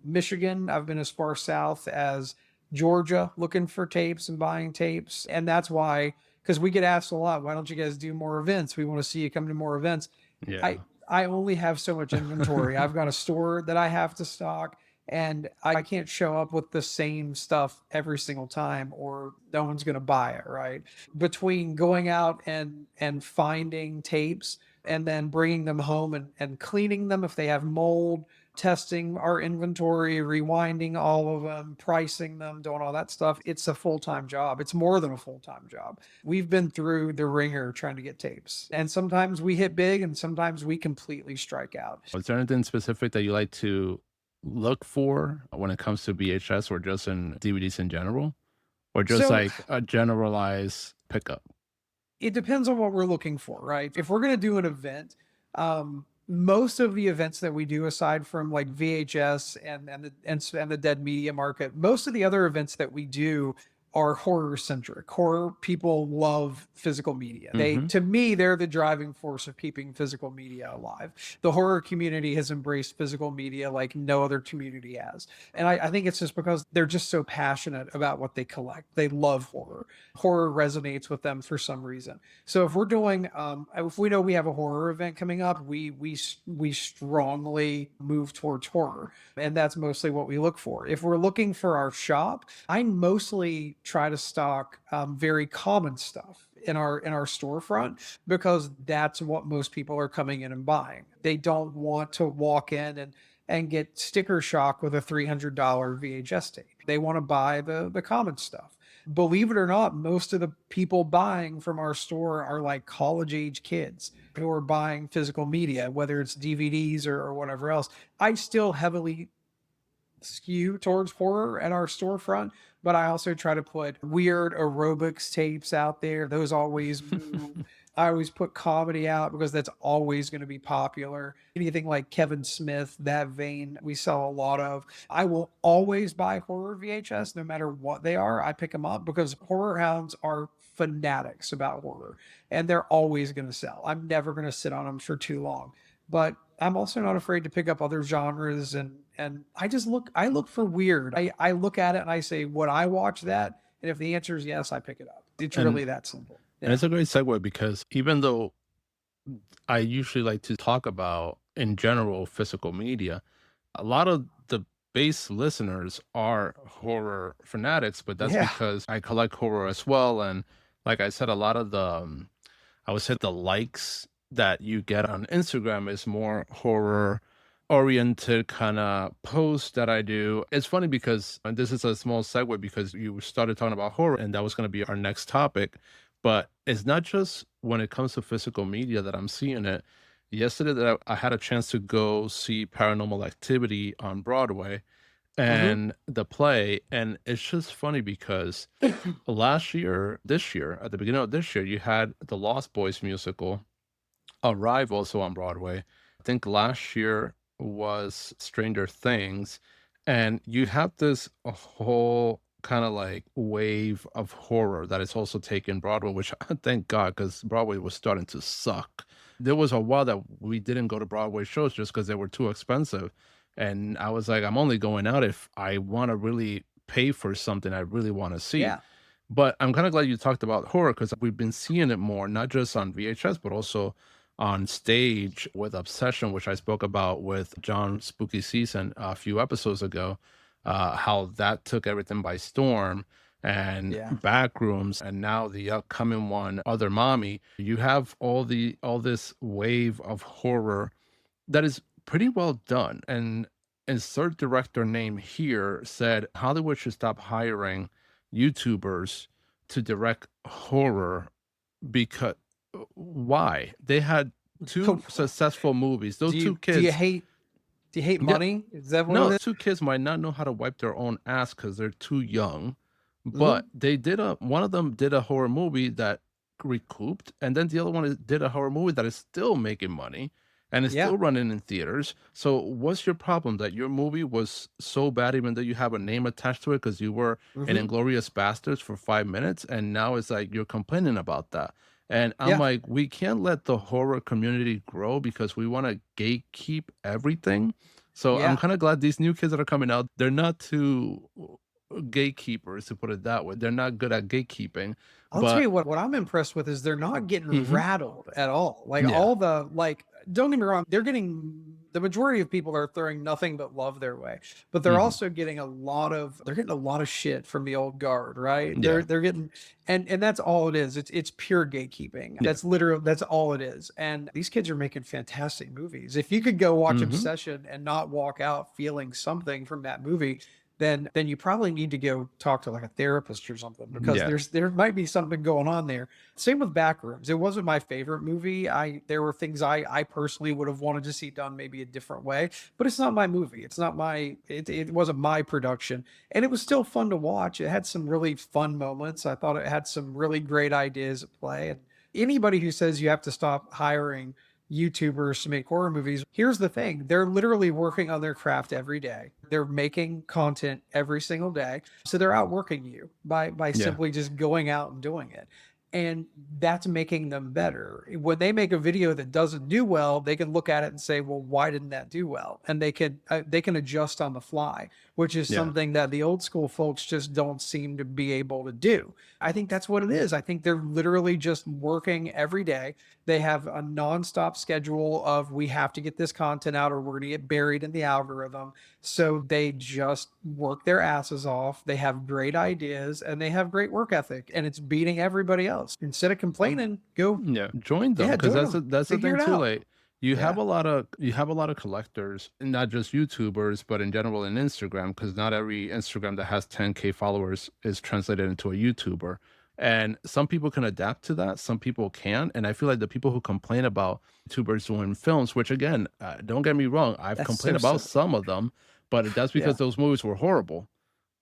Michigan. I've been as far south as Georgia looking for tapes and buying tapes. And that's why, because we get asked a lot, why don't you guys do more events? We want to see you come to more events. I Yeah. I only have so much inventory. I've got a store that I have to stock, and I can't show up with the same stuff every single time, or no one's going to buy it, right? Between going out and finding tapes and then bringing them home and cleaning them if they have mold, testing our inventory, rewinding all of them, pricing them, doing all that stuff, it's a full-time job. It's more than a full-time job. We've been through the ringer trying to get tapes. And sometimes we hit big and sometimes we completely strike out. Is there anything specific that you like to look for when it comes to VHS or just in DVDs in general? Or just So like a generalized pickup? it depends on what we're looking for, right? If we're going to do an event, most of the events that we do, aside from like VHS and the dead media market, most of the other events that we do are horror centric. Horror people love physical media. They, Mhm. to me, they're the driving force of keeping physical media alive. The horror community has embraced physical media like no other community has. And I think it's just because they're just so passionate about what they collect. They love horror. Horror resonates with them for some reason. So if we're doing, if we know we have a horror event coming up, we strongly move towards horror, and that's mostly what we look for. If we're looking for our shop, I mostly try to stock very common stuff in our storefront because that's what most people are coming in and buying. They don't want to walk in and get sticker shock with a $300 VHS tape. They want to buy the common stuff. Believe it or not, most of the people buying from our store are like college age kids who are buying physical media, whether it's DVDs or whatever else. I still heavily skew towards horror at our storefront, but I also try to put weird aerobics tapes out there. Those always move. I always put comedy out because that's always going to be popular. Anything like Kevin Smith, that vein, we sell a lot of. I will always buy horror VHS no matter what they are. I pick them up because horror hounds are fanatics about horror and they're always going to sell. I'm never going to sit on them for too long. But I'm also not afraid to pick up other genres and I look for weird. I look at it and I say, would I watch that? And if the answer is yes, I pick it up. It's And really that simple. and Yeah. it's a great segue because even though I usually like to talk about in general physical media, a lot of the base listeners are horror fanatics, but that's Yeah. because I collect horror as well. And like I said, a lot of the I would say the likes that you get on Instagram is more horror oriented kind of posts that I do. It's funny because and this is a small segue because you started talking about horror and that was going to be our next topic. But it's not just when it comes to physical media that I'm seeing it. Yesterday that I had a chance to go see Paranormal Activity on Broadway Hmm. and the play, and it's just funny because last year, this year, at the beginning of this year, you had the Lost Boys musical arrive also on Broadway. I think last year was Stranger Things, and you have this a whole kind of like wave of horror that is also taking Broadway, which thank God, because Broadway was starting to suck. There was a while that we didn't go to Broadway shows just because they were too expensive. And I was like, I'm only going out if I want to really pay for something I really want to see. Yeah. But I'm kind of glad you talked about horror because we've been seeing it more, not just on VHS, but also on stage with Obsession, which I spoke about with John Spooky Season a few episodes ago, how that took everything by storm and Yeah. Backrooms, and now the upcoming one, Other Mommy. You have all this wave of horror that is pretty well done. And insert director name here said Hollywood should stop hiring YouTubers to direct horror because why? They had two successful movies. Those do two you do you kids, hate do you hate yeah, money? Is that what it no, is? two kids might not know how to wipe their own ass because they're too young, but Mhm. they did a one of them did a horror movie that recouped, and then the other one did a horror movie that is still making money and is Yeah. still running in theaters. So what's your problem that your movie was so bad, even though you have a name attached to it because you were in Mhm. Inglorious Bastards for 5 minutes, and now it's like you're complaining about that. And I'm Yeah. like, we can't let the horror community grow because we want to gatekeep everything. So I'm Yeah. kind of glad these new kids that are coming out, they're not too gatekeepers, to put it that way. They're not good at gatekeeping, I'll tell but you what I'm impressed with is they're not getting mhm, rattled at all. Like yeah, all the like don't get me wrong, they're getting the majority of people are throwing nothing but love their way. But they're mhm, also getting they're getting a lot of shit from the old guard, right? yeah, They're getting and that's all it is. It's pure gatekeeping. yeah, That's all it is. And these kids are making fantastic movies. If you could go watch mhm, Obsession and not walk out feeling something from that movie, then you probably need to go talk to like a therapist or something because yeah, there might be something going on there. Same with Backrooms. It wasn't my favorite movie. I there were things I personally would have wanted to see done maybe a different way, but it's not my movie. It's not my it wasn't my production. And it was still fun to watch. It had some really fun moments. I thought it had some really great ideas at play. And anybody who says you have to stop hiring YouTubers to make horror movies. Here's the thing, they're literally working on their craft every day. They're making content every single day. So they're outworking you by yeah, simply just going out and doing it. And that's making them better. When they make a video that doesn't do well, they can look at it and say, "Well, why didn't that do well?" And they can adjust on the fly, which is yeah. something that the old school folks just don't seem to be able to do. I think that's what it is. I think they're literally just working every day. They have a nonstop schedule of we have to get this content out or we're going to get buried in the algorithm. So they just work their asses off. They have great ideas and they have great work ethic and it's beating everybody else. Instead of complaining, go, Yeah, join them yeah, because join them, that's the figure thing it too. out. Like you have Yeah. a lot of collectors, and not just YouTubers, but in general in Instagram, because not every Instagram that has 10K followers is translated into a YouTuber. And some people can adapt to that, some people can't. And I feel like the people who complain about YouTubers doing films, which again, don't get me wrong, I've That's complained so about silly. some of them, but that's because Yeah. those movies were horrible.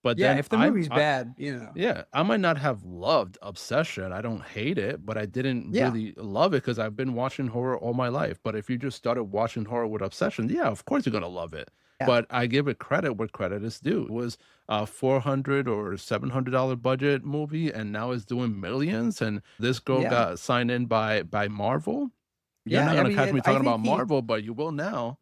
But Yeah. then If the movie's I bad, you know, yeah, I might not have loved Obsession. I don't hate it, but I didn't yeah. really love it because I've been watching horror all my life. But if you just started watching horror with Obsession, yeah, of course you're gonna love it. Yeah. But I give it credit where credit is due. It was a $400 or $700 budget movie, and now it's doing millions. And this girl Yeah. got signed in by Marvel. You're Yeah. not I gonna mean, catch me I talking think about Marvel, but you will now.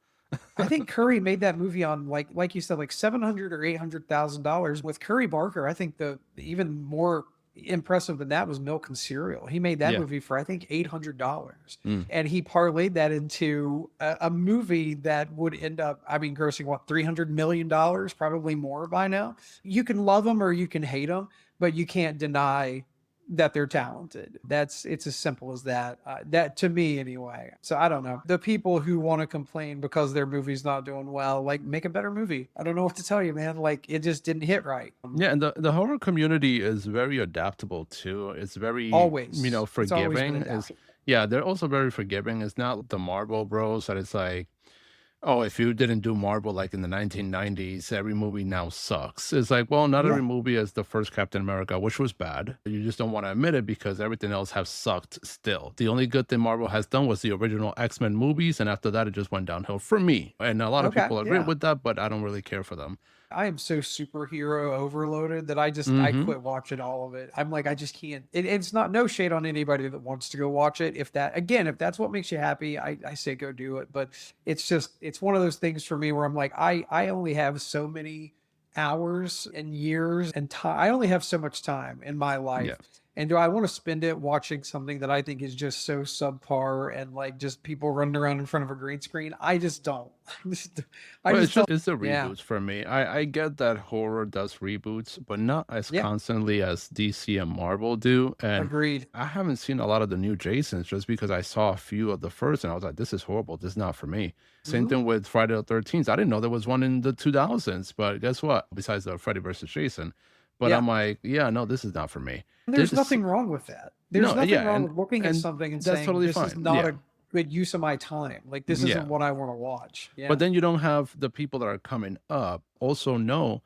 I think Curry made that movie on like you said, like 700 or $800,000. With Curry Barker, I think the even more impressive than that was Milk and Cereal. He made that Yeah. movie for I think $800, Mm. and he parlayed that into a movie that would end up, I mean, grossing what $300 million, probably more by now. You can love them or you can hate them, but you can't deny that they're talented. It's as simple as that. That to me anyway. So I don't know. The people who want to complain because their movie's not doing well, like make a better movie. I don't know what to tell you, man. Like it just didn't hit right. Yeah, and the horror community is very adaptable too. It's very, Always. It's always been forgiving. Is adapted. yeah, they're also very forgiving. It's not the Marvel Bros that it's like, oh, if you didn't do Marvel like in the 1990s, every movie now sucks. It's like, well, not every Yeah. movie is the first Captain America, which was bad. You just don't want to admit it because everything else has sucked still. The only good thing Marvel has done was the original X-Men movies, and after that, it just went downhill for me. And a lot of Okay. people agree Yeah. with that, but I don't really care for them. I am so superhero overloaded that I Hmm. quit watching all of it. I'm like I just can't. It's not no shade on anybody that wants to go watch it. If that again, if that's what makes you happy, I say go do it. But it's just it's one of those things for me where I'm like I only have so many hours and years and time. I only have so much time in my Yeah. life. And do I want to spend it watching something that I think is just so subpar and like just people running around in front of a green screen? I just don't. I Well, just don't. it's the Yeah. reboots for me. I get that horror does reboots, but not as Yeah. constantly as DC and Marvel do. And Agreed. I haven't seen a lot of the new Jasons just because I saw a few of the first and I was like, this is horrible. This is not for me. Same Mhm. thing with Friday the 13th. I didn't know there was one in the 2000s, but guess what? Besides the Freddy versus Jason. But Yeah. I'm like, yeah, no, this is not for me. And there's This nothing wrong with that. There's no, nothing yeah, wrong with looking at and something and that's saying, totally this is fine. not Yeah. a good use of my time. Like, this Yeah. isn't what I want to watch. But Yeah. then you don't have the people that are coming up also know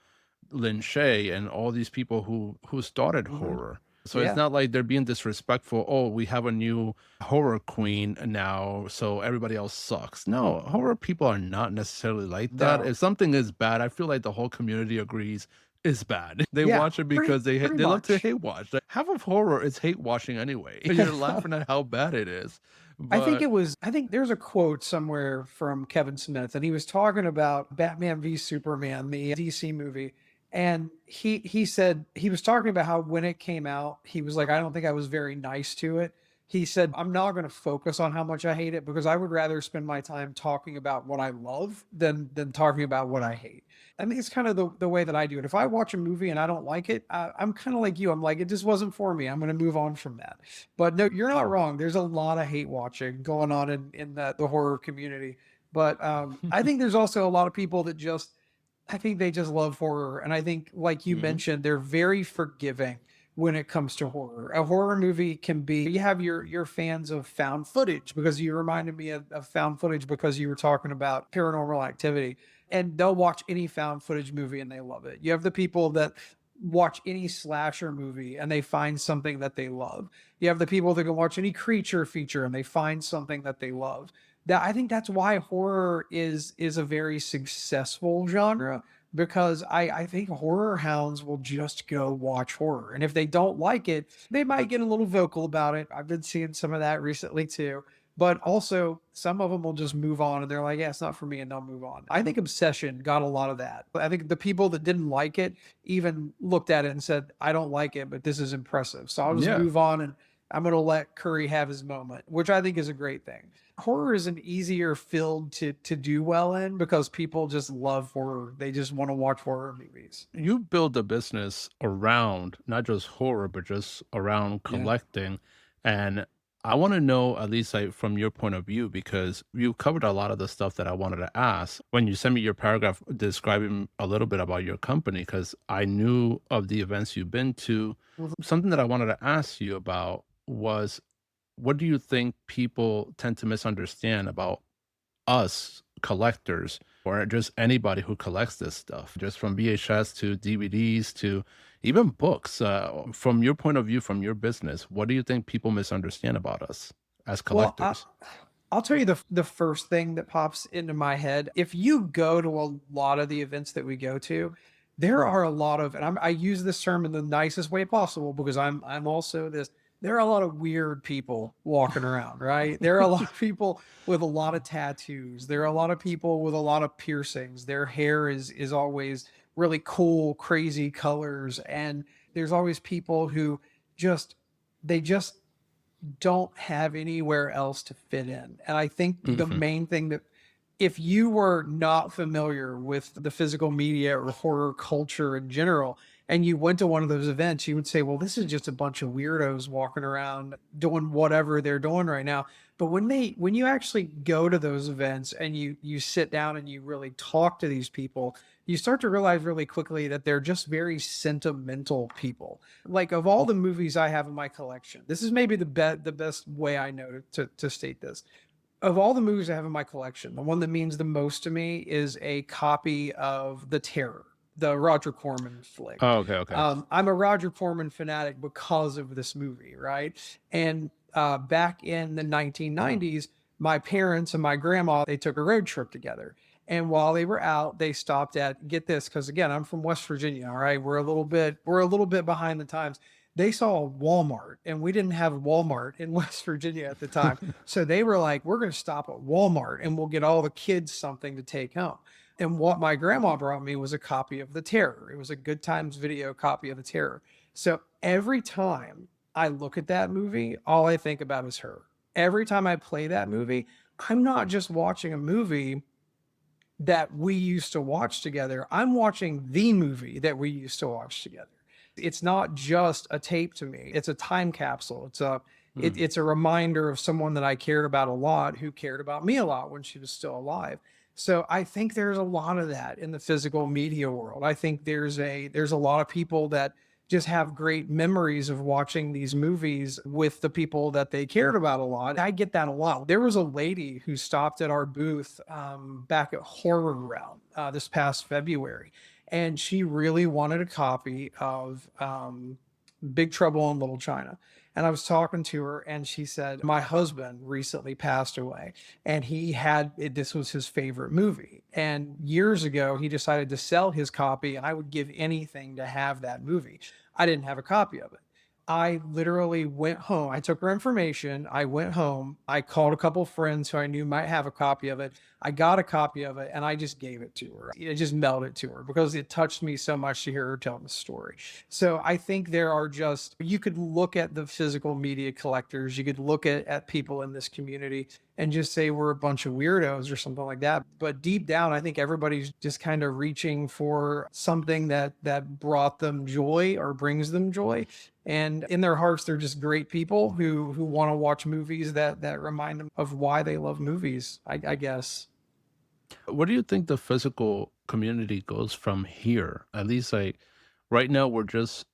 Lin Shay and all these people who started Hmm. horror. So it's Yeah. not like they're being disrespectful. Oh, we have a new horror queen now, so everybody else sucks. No, horror people are not necessarily like that. No. If something is bad, I feel like the whole community agrees it's bad. They Yeah. watch it Pretty, because they pretty they love to much. hate watch. Like, half of horror is hate watching anyway. You're laughing at how bad it is, but I think there's a quote somewhere from Kevin Smith, and he was talking about Batman v Superman, the DC movie. And he said he was talking about how when it came out, he was like, I don't think I was very nice to it. He said, I'm not going to focus on how much I hate it because I would rather spend my time talking about what I love than talking about what I hate. I think it's kind of the way that I do it. If I watch a movie and I don't like it, I'm kind of like you. I'm like, it just wasn't for me. I'm going to move on from that. But no, you're not wrong. There's a lot of hate watching going on in the horror community. But I think there's also a lot of people that just, I think they just love horror. And I think, like you Mhm. mentioned, they're very forgiving when it comes to horror. A horror movie can be, you have your fans of found footage because you reminded me of found footage because you were talking about paranormal activity. And they'll watch any found footage movie and they love it. You have the people that watch any slasher movie and they find something that they love. You have the people that can watch any creature feature and they find something that they love. That I think that's why horror is a very successful genre because I think horror hounds will just go watch horror. And if they don't like it, they might get a little vocal about it. I've been seeing some of that recently too. But also, some of them will just move on and they're like, yeah, it's not for me, and they'll move on. I think Obsession got a lot of that. I think the people that didn't like it even looked at it and said, I don't like it, but this is impressive. So I'll just Yeah. move on and I'm going to let Curry have his moment, which I think is a great thing. Horror is an easier field to do well in because people just love horror. They just want to watch horror movies. You build a business around not just horror, but just around Yeah. collecting. And I want to know, at least like from your point of view, because you covered a lot of the stuff that I wanted to ask when you sent me your paragraph describing a little bit about your company, because I knew of the events you've been to. Mhm. Something that I wanted to ask you about was, what do you think people tend to misunderstand about us collectors or just anybody who collects this stuff, just from VHS to DVDs to even books? From your point of view, from your business, what do you think people misunderstand about us as Well, collectors? I'll tell you the first thing that pops into my head. If you go to a lot of the events that we go to, there are a lot of, and I use this term in the nicest way possible because I'm also this. There are a lot of weird people walking around, right? There are a lot of people with a lot of tattoos. There are a lot of people with a lot of piercings. Their hair is always really cool, crazy colors, and there's always people who just they just don't have anywhere else to fit in. And I think the Mhm. main thing that if you were not familiar with the physical media or horror culture in general, and you went to one of those events, you would say, well, this is just a bunch of weirdos walking around doing whatever they're doing right now. But when you actually go to those events and you sit down and you really talk to these people, you start to realize really quickly that they're just very sentimental people. Like of all the movies I have in my collection, this is maybe the best way I know to state this. Of all the movies I have in my collection, the one that means the most to me is a copy of The Terror, the Roger Corman flick. Oh, okay, okay. I'm a Roger Corman fanatic because of this movie, right? And back in the 1990s, my parents and my grandma, they took a road trip together. And while they were out, they stopped at, get this, because again, I'm from West Virginia. All right. We're a little bit behind the times. They saw a Walmart and we didn't have Walmart in West Virginia at the time. So they were like, we're going to stop at Walmart and we'll get all the kids something to take home. And what my grandma brought me was a copy of The Terror. It was a Good Times Video copy of The Terror. So every time I look at that movie, all I think about is her. Every time I play that movie, I'm not just watching a movie that we used to watch together. I'm watching the movie that we used to watch together. It's not just a tape to me. It's a time capsule. Mm. It's a reminder of someone that I cared about a lot, who cared about me a lot when she was still alive. So I think there's a lot of that in the physical media world. I think there's a lot of people that just have great memories of watching these movies with the people that they cared about a lot. I get that a lot. There was a lady who stopped at our booth back at Horror Realm this past February, and she really wanted a copy of Big Trouble in Little China. And I was talking to her, and she said, my husband recently passed away, and this was his favorite movie. And years ago, he decided to sell his copy, and I would give anything to have that movie. I didn't have a copy of it. I literally went home. I took her information. I went home. I called a couple friends who I knew might have a copy of it. I got a copy of it and I just gave it to her. I just mailed it to her because it touched me so much to hear her tell the story. So I think you could look at the physical media collectors, you could look at people in this community and just say we're a bunch of weirdos or something like that. But deep down, I think everybody's just kind of reaching for something that brought them joy or brings them joy. And in their hearts, they're just great people who want to watch movies that remind them of why they love movies, I guess. Where do you think the physical community goes from here? At least like right now, we're just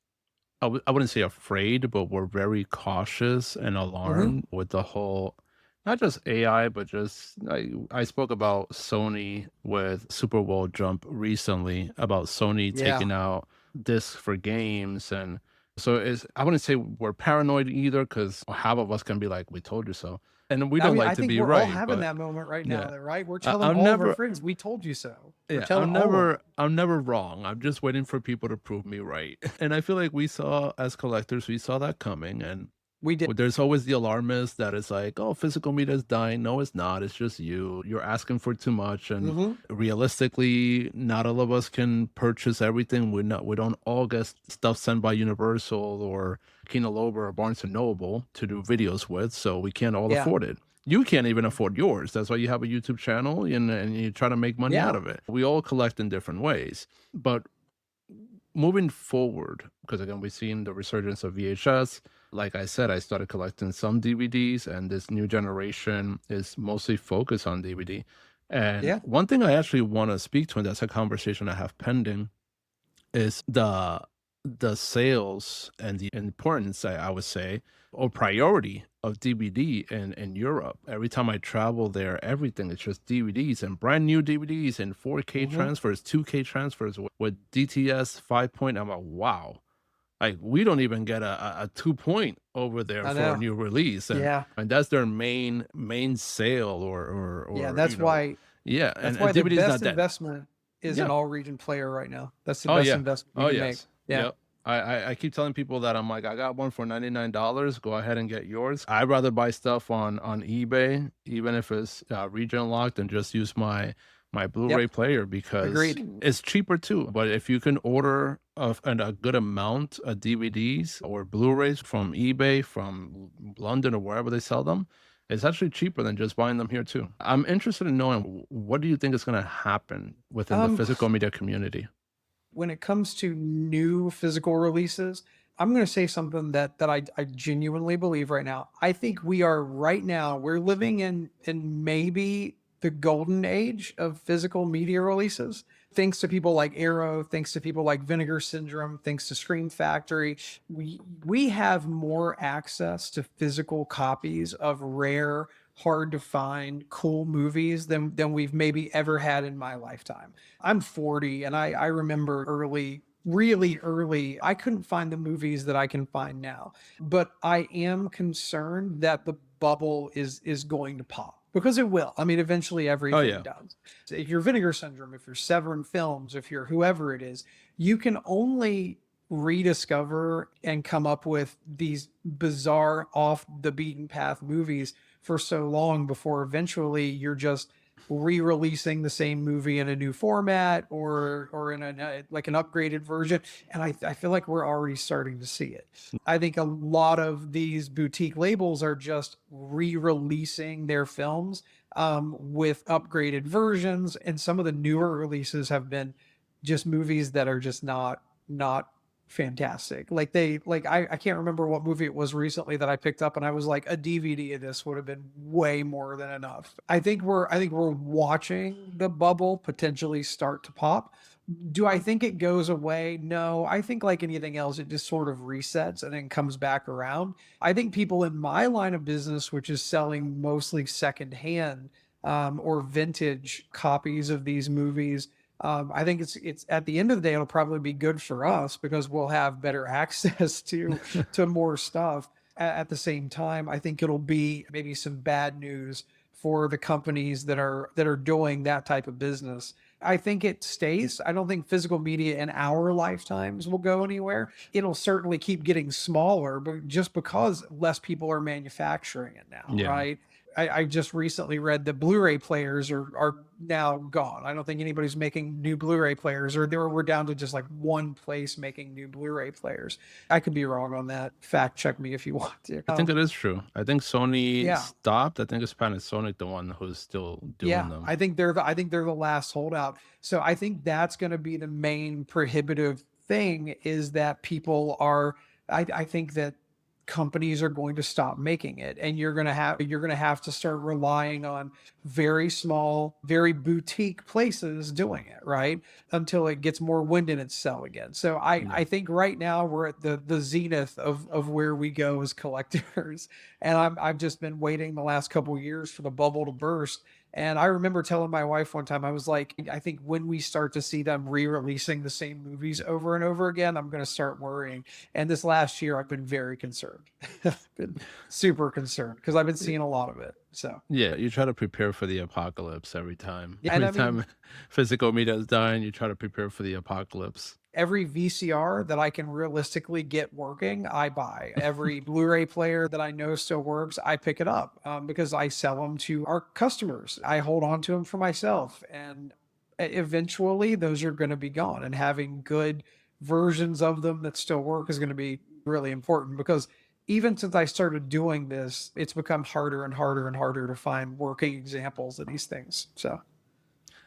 I wouldn't say afraid, but we're very cautious and Hmm. alarmed with the whole, not just AI, but just I spoke about Sony with Super Bowl jump recently about Sony Yeah. taking out discs for games. And so is I wouldn't say we're paranoid either because half of us can be like, we told you so. And we I don't mean, like I to think be we're all right, having but that moment right now, yeah. though, right? We're telling I'm all of our never friends, we told you so. We're yeah, telling all of them. I'm never wrong. I'm just waiting for people to prove me right. And I feel like we saw as collectors, we saw that coming. And We did. there's always the alarmist that is like, oh, physical media is dying. No, it's not. It's just you. You're asking for too much. And Hmm. realistically, not all of us can purchase everything. We don't all get stuff sent by Universal or Kino Lorber or Barnes and Noble to do videos with, so we can't all Yeah. afford it. You can't even afford yours. That's why you have a YouTube channel and you try to make money out Yeah. of it. We all collect in different ways. But moving forward, because again, we've seen the resurgence of VHS. Like I said, I started collecting some DVDs, and this new generation is mostly focused on DVD. And Yeah. one thing I actually want to speak to, and that's a conversation I have pending, is the sales and the importance, I would say, or priority of DVD in Europe. Every time I travel there, everything is just DVDs and brand new DVDs and 4K Hmm. transfers, 2K transfers with DTS 5 point. I'm like, wow. Like we don't even get a 2 point over there I for a know. new release. Yeah. And that's their main sale Yeah. or yeah, That's and why the DVD is best not that. investment is an Yeah. all region player right now. That's the Oh, best yeah. investment you Oh, can make. yes. Yeah. Yep. I keep telling people that I'm like, "I got one for $99, go ahead and get yours." I'd rather buy stuff on eBay, even if it's, region locked, and just use my Blu-ray Yep. player because Agreed. it's cheaper too. But if you can order a good amount of DVDs or Blu-rays from eBay, from London or wherever they sell them, it's actually cheaper than just buying them here too. I'm interested in knowing what do you think is gonna happen within the Um, physical media community? when it comes to new physical releases, I'm going to say something that I genuinely believe right now. I think we are right now, we're living in maybe the golden age of physical media releases. Thanks to people like Arrow, thanks to people like Vinegar Syndrome, thanks to Scream Factory, we have more access to physical copies of rare, hard to find, cool movies than we've maybe ever had in my lifetime. I'm 40 and I remember really early, I couldn't find the movies that I can find now. But I am concerned that the bubble is going to pop because it will. I mean, eventually Oh, everything yeah. does. If you're Vinegar Syndrome, if you're Severin Films, if you're whoever it is, you can only rediscover and come up with these bizarre off the beaten path movies for so long before eventually you're just re-releasing the same movie in a new format or in like an upgraded version. And I feel like we're already starting to see it. I think a lot of these boutique labels are just re-releasing their films with upgraded versions, and some of the newer releases have been just movies that are just not fantastic. Like I can't remember what movie it was recently that I picked up and I was like, a DVD of this would have been way more than enough. I think we're watching the bubble potentially start to pop. Do I think it goes away? No. I think like anything else, it just sort of resets and then comes back around. I think people in my line of business, which is selling mostly secondhand or vintage copies of these movies, I think it's at the end of the day, it'll probably be good for us because we'll have better access to more stuff. At the same time, I think it'll be maybe some bad news for the companies that are doing that type of business. I think it stays. I don't think physical media in our lifetimes will go anywhere. It'll certainly keep getting smaller, but just because less people are manufacturing it now, Yeah. right? I just recently read that Blu-ray players are now gone. I don't think anybody's making new Blu-ray players, or we're down to just like one place making new Blu-ray players. I could be wrong on that. Fact check me if you want to. I think it is true. I think Sony Yeah, stopped. I think it's Panasonic the one who's still doing yeah. them. I think they're the last holdout. So I think that's going to be the main prohibitive thing is that people are. I think that companies are going to stop making it, and you're going to have to start relying on very small, very boutique places doing it, right? Until it gets more wind in its sail again. So I Yeah. I think right now we're at the zenith of where we go as collectors, and I've just been waiting the last couple of years for the bubble to burst. And I remember telling my wife one time, I was like, I think when we start to see them re-releasing the same movies over and over again, I'm going to start worrying. And this last year, I've been very concerned. I've been super concerned because I've been seeing a lot of it. So, Yeah, you try to prepare for the apocalypse every time. yeah, and Every I mean, time physical media is dying, you try to prepare for the apocalypse. every VCR that I can realistically get working, I buy. Every Blu-ray player that I know still works, I pick it up because I sell them to our customers. I hold on to them for myself, and eventually those are going to be gone. And having good versions of them that still work is going to be really important because even since I started doing this, it's become harder and harder and harder to find working examples of these things. So,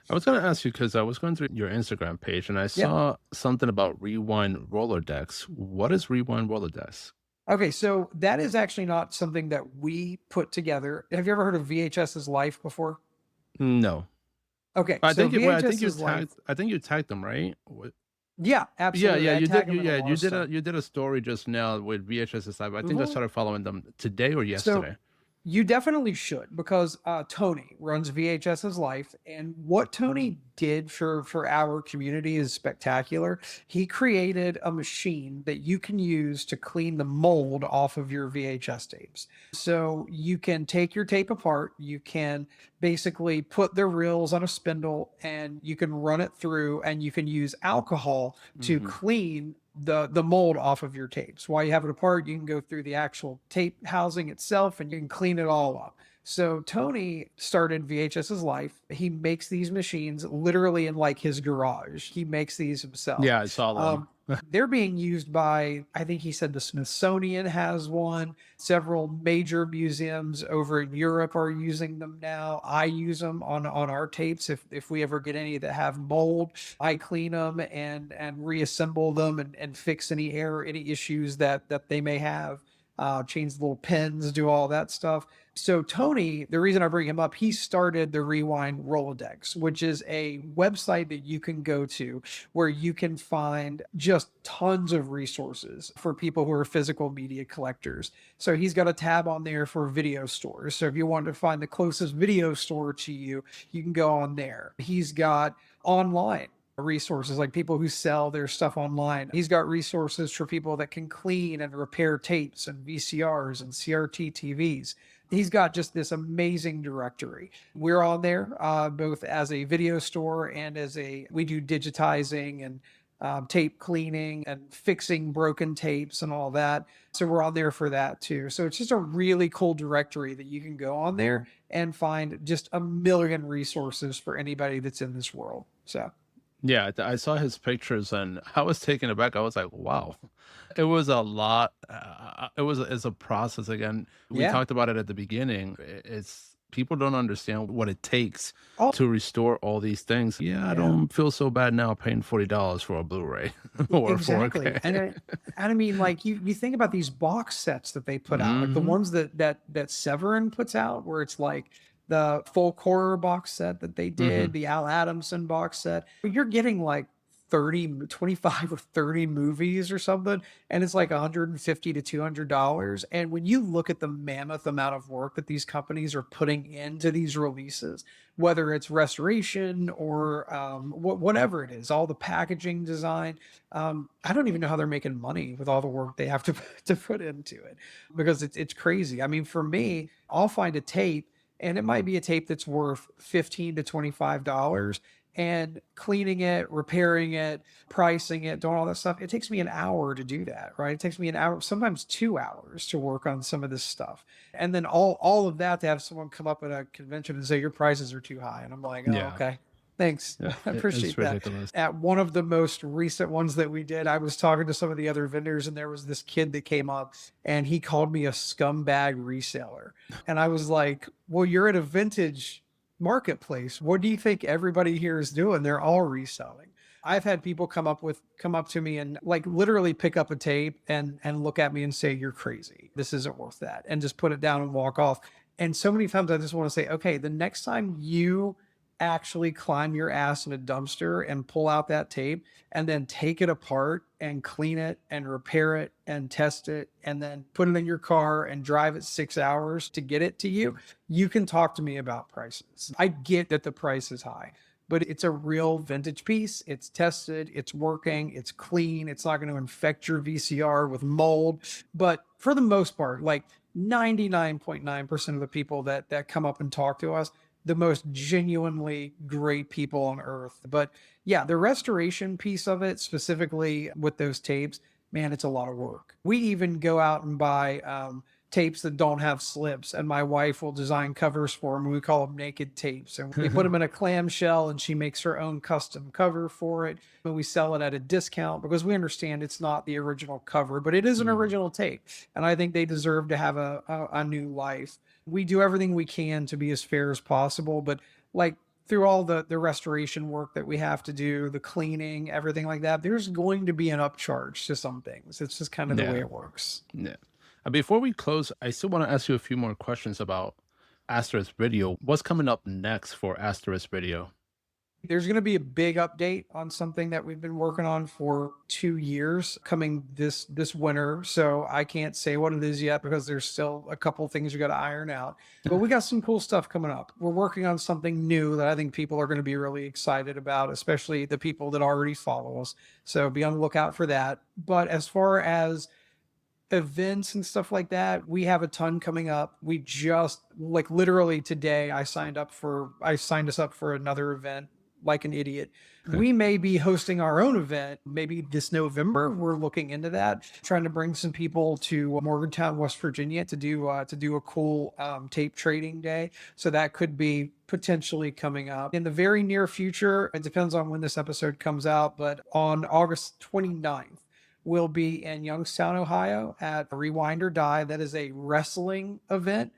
I was going to ask you because I was going through your Instagram page and I yeah. saw something about Rewind Rolodex. What is Rewind Rolodex? Okay, so that is actually not something that we put together. Have you ever heard of VHS's Life before? No. Okay, so Well, I think you VHS's Life. tagged them, right? Yeah, Yeah, absolutely. yeah, I you tag did. them in a lot You of did stuff. a story just now with VHS stuff. I think I Mhm. started following them today or So yesterday. you definitely should because Tony runs VHS's Life, and what Tony did for our community is spectacular. He created a machine that you can use to clean the mold off of your VHS tapes. So you can take your tape apart, you can basically put the reels on a spindle, and you can run it through, and you can use alcohol to Hmm. clean the mold off of your tapes. While you have it apart, you can go through the actual tape housing itself and you can clean it all up. So Tony started VHS's Life. He makes these machines literally in like his garage. He makes these himself. Yeah, I saw them. They're being used by, I think he said the Smithsonian has one. Several major museums over in Europe are using them now. I use them on our tapes. If we ever get any that have mold, I clean them and reassemble them and fix any error, any issues that they may have. Change the little pins, do all that stuff. So Tony, the reason I bring him up, he started the Rewind Rolodex, which is a website that you can go to where you can find just tons of resources for people who are physical media collectors. So he's got a tab on there for video stores. So if you want to find the closest video store to you, you can go on there. He's got online resources like people who sell their stuff online. He's got resources for people that can clean and repair tapes and VCRs and CRT TVs. He's got just this amazing directory. We're on there both as a video store and we do digitizing and tape cleaning and fixing broken tapes and all that. So we're on there for that too. So it's just a really cool directory that you can go on there and find just a million resources for anybody that's in this world. So. Yeah, I saw his pictures and I was taken aback. I was like, wow, it was a lot. It's a process again. We Yeah. talked about it at the beginning. It's people don't understand what it takes Oh, to restore all these things. Yeah, I yeah. don't feel so bad now paying $40 for a Blu-ray or a Exactly. 4K. And I mean, like you think about these box sets that they put out, like the Hmm. ones that Severin puts out, where it's like the folk horror box set that they did, Hmm. the Al Adamson box set. You're getting like 25 or 30 movies or something, and it's like 150 to $200. And when you look at the mammoth amount of work that these companies are putting into these releases, whether it's restoration or whatever it is, all the packaging design, I don't even know how they're making money with all the work they have to to put into it, because it's crazy. I mean, for me, I'll find a tape, and it might be a tape that's worth 15 to $25, and cleaning it, repairing it, pricing it, doing all that stuff. It takes me an hour to do that, right? It takes me an hour, sometimes 2 hours to work on some of this stuff. And then all of that to have someone come up at a convention and say your prices are too high. And I'm like, oh, Yeah, okay. Thanks. yeah, I it's appreciate that. ridiculous. At one of the most recent ones that we did, I was talking to some of the other vendors, and there was this kid that came up and he called me a scumbag reseller. And I was like, well, you're at a vintage marketplace. What do you think everybody here is doing? They're all reselling. I've had people come up to me and like literally pick up a tape and look at me and say, you're crazy. This isn't worth that. And just put it down and walk off. And so many times I just want to say, okay, the next time you actually climb your ass in a dumpster and pull out that tape and then take it apart and clean it and repair it and test it and then put it in your car and drive it 6 hours to get it to you, you can talk to me about prices. I get that the price is high, but it's a real vintage piece. It's tested, it's working, it's clean, it's not going to infect your VCR with mold. But for the most part, like 99.9% of the people that come up and talk to us, the most genuinely great people on earth. But yeah, the restoration piece of it, specifically with those tapes, man, it's a lot of work. We even go out and buy tapes that don't have slips, and my wife will design covers for them. We call them naked tapes, and we put them in a clamshell, and she makes her own custom cover for it. But we sell it at a discount because we understand it's not the original cover, but it is an Mm. original tape, and I think they deserve to have a new life. We do everything we can to be as fair as possible, but like through all the restoration work that we have to do, the cleaning, everything like that, there's going to be an upcharge to some things. It's just kind of the way Yeah, it works. yeah. Before we close, I still want to ask you a few more questions about Asterisk Video. What's coming up next for Asterisk Video? There's going to be a big update on something that we've been working on for 2 years coming this winter. So I can't say what it is yet because there's still a couple things we got to iron out. But we got some cool stuff coming up. We're working on something new that I think people are going to be really excited about, especially the people that already follow us. So be on the lookout for that. But as far as events and stuff like that, we have a ton coming up. We just like literally today I signed us up for another event like an idiot. We may be hosting our own event maybe this November. We're looking into that, trying to bring some people to Morgantown, West Virginia to do a cool tape trading day. So that could be potentially coming up in the very near future. It depends on when this episode comes out, but on August 29th will be in Youngstown, Ohio at Rewind or Die. That is a wrestling event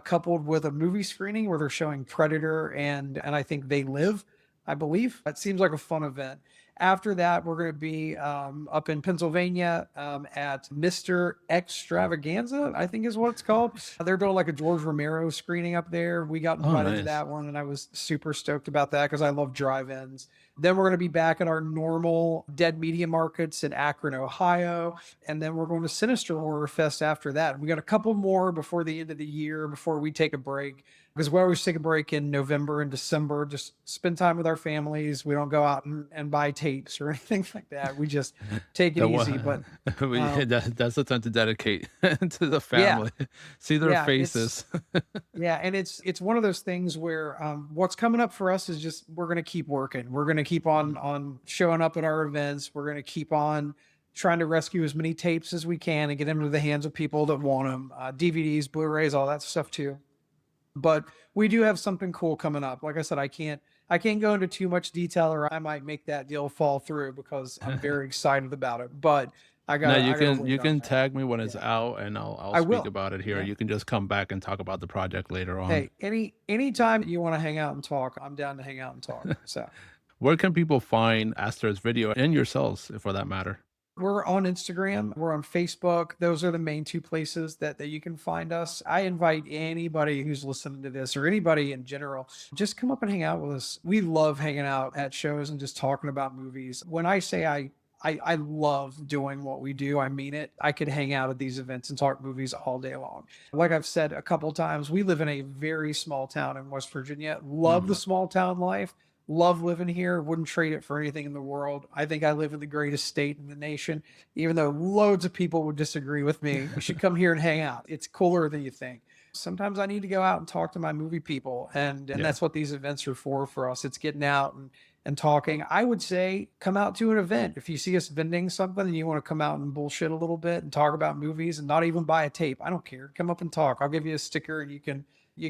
coupled with a movie screening where they're showing Predator and I think They Live, I believe. That seems like a fun event. After that, we're going to be up in Pennsylvania at Mr. Extravaganza, I think is what it's called. They're doing like a George Romero screening up there. We got Oh, invited to nice. that one, and I was super stoked about that because I love drive-ins. Then we're going to be back at our normal Dead Media Markets in Akron, Ohio. And then we're going to Sinister Horror Fest after that. We got a couple more before the end of the year, before we take a break. Because we always take a break in November and December, just spend time with our families. We don't go out and buy tapes or anything like that. We just take it The easy. But one, um, that's the time to dedicate to the yeah, family, see their yeah, it's faces. Yeah, and it's one of those things where what's coming up for us is just we're gonna keep working. We're gonna keep on showing up at our events. We're gonna keep on trying to rescue as many tapes as we can and get them into the hands of people that want them. DVDs, Blu-rays, all that stuff too. But we do have something cool coming up. Like I said, I can't go into too much detail or I might make that deal fall through because I'm very excited about it. But Now I gotta you wait on can that. tag me when it's Yeah, out, and I'll I speak will. about it here. Yeah. You can just come back and talk about the project later on. Hey, anytime you want to hang out and talk, I'm down to hang out and talk. So Where can people find Asterisk video and yourselves, for that matter? we're on Instagram, we're on Facebook. Those are the main two places that you can find us. I invite anybody who's listening to this or anybody in general, just come up and hang out with us. We love hanging out at shows and just talking about movies. When I say I love doing what we do. I mean it. I could hang out at these events and talk movies all day long. Like I've said a couple times, we live in a very small town in West Virginia. Love the Mhm. small town life. Love living here. Wouldn't trade it for anything in the world. I think I live in the greatest state in the nation, even though loads of people would disagree with me. You should come here and hang out. It's cooler than you think. Sometimes I need to go out and talk to my movie people, and Yeah. that's what these events are for us. It's getting out and talking. I would say come out to an event. If you see us vending something and you want to come out and bullshit a little bit and talk about movies and not even buy a tape, I don't care. Come up and talk. I'll give you a sticker and you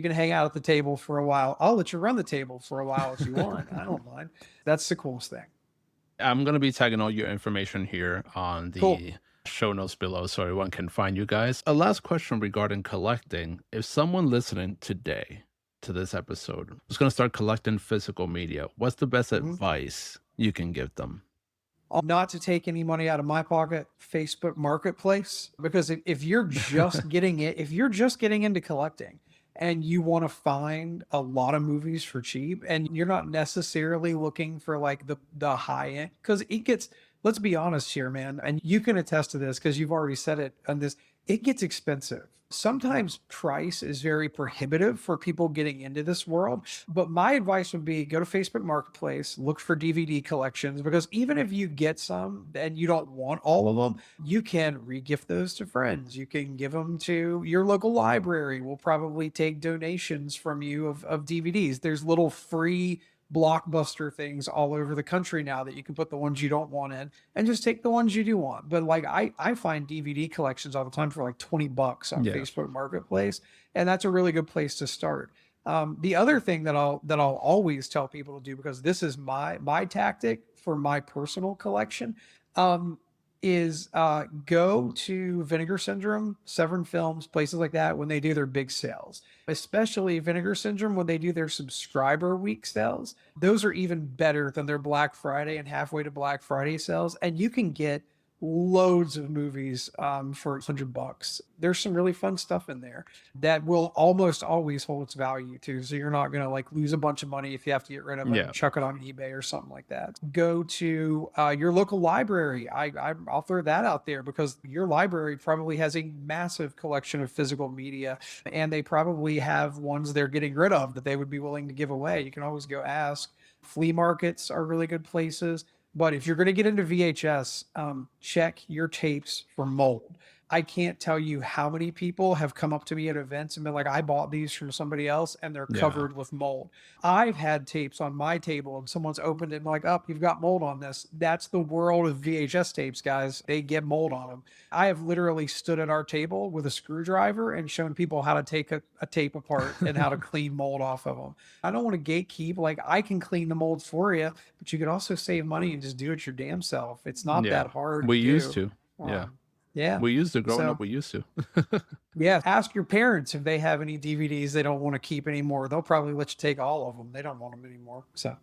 can hang out at the table for a while. I'll let you run the table for a while if you want. I don't mind. That's the coolest thing. I'm gonna be tagging all your information here on Cool. the show notes below so everyone can find you guys. A last question regarding collecting. If someone listening today to this episode is gonna start collecting physical media, what's the best Mhm. advice you can give them? Not to take any money out of my pocket, Facebook Marketplace, because if you're just getting it, if you're just getting into collecting and you want to find a lot of movies for cheap and you're not necessarily looking for like the high end, because it gets, let's be honest here, man, and you can attest to this because you've already said it on this, it gets expensive. Sometimes price is very prohibitive for people getting into this world. But my advice would be go to Facebook Marketplace, look for DVD collections, because even if you get some and you don't want all of them, you can regift those to friends. You can give them to your local library. We'll probably take donations from you of DVDs. There's little free blockbuster things all over the country now that you can put the ones you don't want in and just take the ones you do want. But like I find DVD collections all the time for like $20 on Yeah. Facebook Marketplace, and that's a really good place to start. The other thing that I'll always tell people to do, because this is my tactic for my personal collection, um, is go to Vinegar Syndrome, Severn Films, places like that when they do their big sales. Especially Vinegar Syndrome when they do their subscriber week sales. Those are even better than their Black Friday and halfway to Black Friday sales, and you can get loads of movies for $100. There's some really fun stuff in there that will almost always hold its value too. So you're not gonna like lose a bunch of money if you have to get rid of it Yeah. and chuck it on eBay or something like that. Go to your local library. I'll throw that out there because your library probably has a massive collection of physical media, and they probably have ones they're getting rid of that they would be willing to give away. You can always go ask. Flea markets are really good places. But if you're going to get into VHS, check your tapes for mold. I can't tell you how many people have come up to me at events and been like, I bought these from somebody else and they're Yeah. covered with mold. I've had tapes on my table and someone's opened it and like, oh, you've got mold on this. That's the world of VHS tapes, guys. They get mold on them. I have literally stood at our table with a screwdriver and shown people how to take a tape apart and how to clean mold off of them. I don't want to gatekeep. Like I can clean the molds for you, but you could also save money and just do it your damn self. It's not Yeah. that hard to We used do. to. Yeah. Um, yeah. We used to growing up, So we used to. yeah, ask your parents if they have any DVDs they don't want to keep anymore. They'll probably let you take all of them. They don't want them anymore. So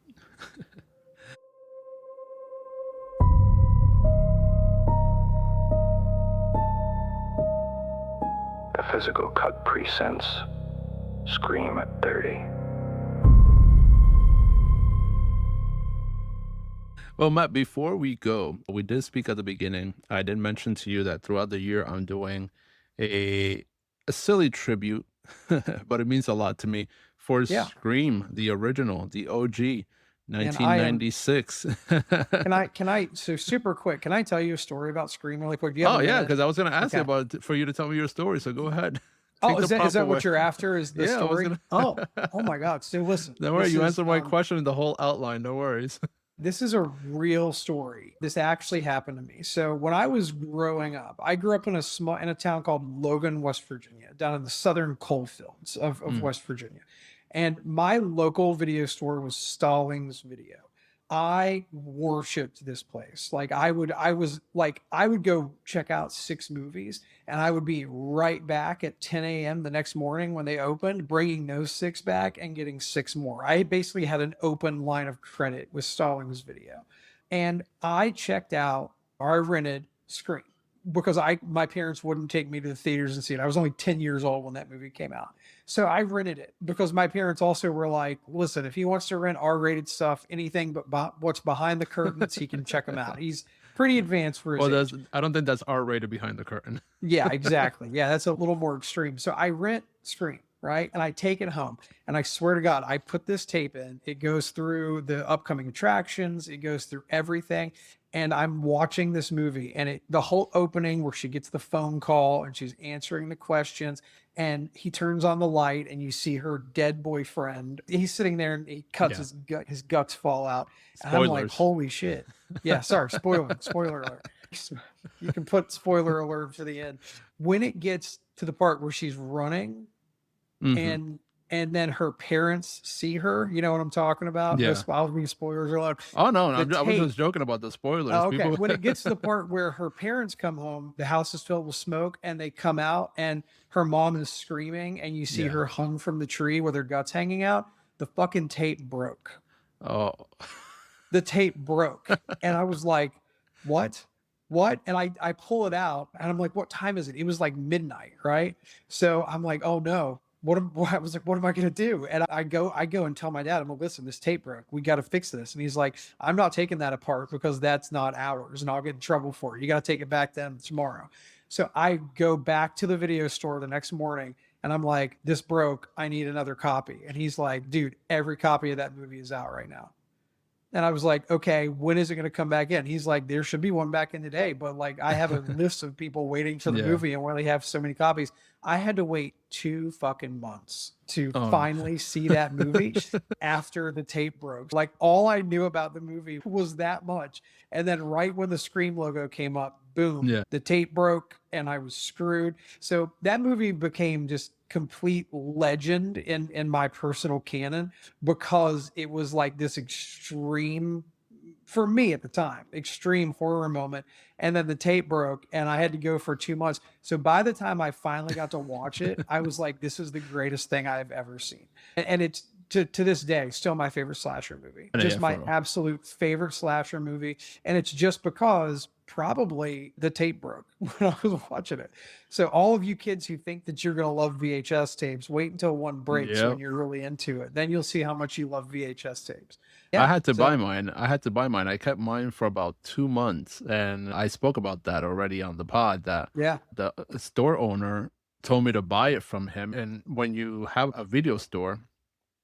The physical cut presents Scream at 30. Well, Matt, before we go, we did speak at the beginning. I did mention to you that throughout the year I'm doing a a silly tribute, but it means a lot to me for yeah. Scream, the original, the OG, And I am 1996. can I so super quick, can I tell you a story about Scream really quick? Do you have Oh a yeah, minute? because I was gonna ask you Okay. about for you to tell me your story. So go ahead, Oh, take the is prop that what away. you're after? Is the Yeah, I was story? gonna. Oh my God. So listen, Don't worry, you answered my question, the whole outline. No worries. this is a real story. This actually happened to me. So when I was growing up, I grew up in a town called Logan, West Virginia, down in the southern coalfields of Mm, West Virginia. And my local video store was Stallings Video. I worshipped this place. Like I would go check out 6 movies and I would be right back at 10 a.m. the next morning when they opened, bringing those 6 back and getting 6 more. I basically had an open line of credit with Stallings Video. And I checked out, or I rented Scream because my parents wouldn't take me to the theaters and see it. I was only 10 years old when that movie came out. So I rented it because my parents also were like, listen, if he wants to rent R-rated stuff, anything but what's behind the curtains, he can check them out. He's pretty advanced for his age. I don't think that's R-rated behind the curtain. Yeah, exactly. Yeah, that's a little more extreme. So I rent Scream, right? And I take it home. And I swear to God, I put this tape in. It goes through the upcoming attractions, it goes through everything. And I'm watching this movie, and the whole opening where she gets the phone call and she's answering the questions, and he turns on the light, and you see her dead boyfriend. He's sitting there, and he cuts his guts fall out. And I'm like, holy shit! Yeah, sorry, spoiler alert. You can put spoiler alert for the end. When it gets to the part where she's running, and then her parents see her, you know what I'm talking about? Yeah. I'll be spoilers alert. Oh no, I was just joking about the spoilers. Oh, okay. When it gets to the part where her parents come home, the house is filled with smoke, and they come out, and her mom is screaming, and you see her hung from the tree with her guts hanging out. The fucking tape broke. Oh, the tape broke, and I was like, "What?" And I pull it out, and I'm like, "What time is it?" It was like midnight, right? So I'm like, "Oh no." I was like, what am I going to do? And I go and tell my dad, I'm like, listen, this tape broke. We got to fix this. And he's like, I'm not taking that apart because that's not ours and I'll get in trouble for it. You got to take it back then tomorrow. So I go back to the video store the next morning and I'm like, this broke. I need another copy. And he's like, dude, every copy of that movie is out right now. And I was like, okay, when is it going to come back in? He's like, there should be one back in today. But like, I have a list of people waiting for the movie and where they have so many copies. I had to wait 2 fucking months to finally see that movie after the tape broke. Like all I knew about the movie was that much. And then right when the Scream logo came up, boom, the tape broke and I was screwed. So that movie became just complete legend in my personal canon because it was like this extreme, for me at the time, extreme horror moment. And then the tape broke and I had to go for 2 months. So by the time I finally got to watch it, I was like, this is the greatest thing I've ever seen. And it's to this day still my favorite slasher movie. Just my absolute favorite slasher movie. And it's just because probably the tape broke when I was watching it. So all of you kids who think that you're going to love VHS tapes, wait until one breaks when you're really into it. Then you'll see how much you love VHS tapes. Yeah, I had to buy mine. I kept mine for about 2 months. And I spoke about that already on the pod that the store owner told me to buy it from him. And when you have a video store,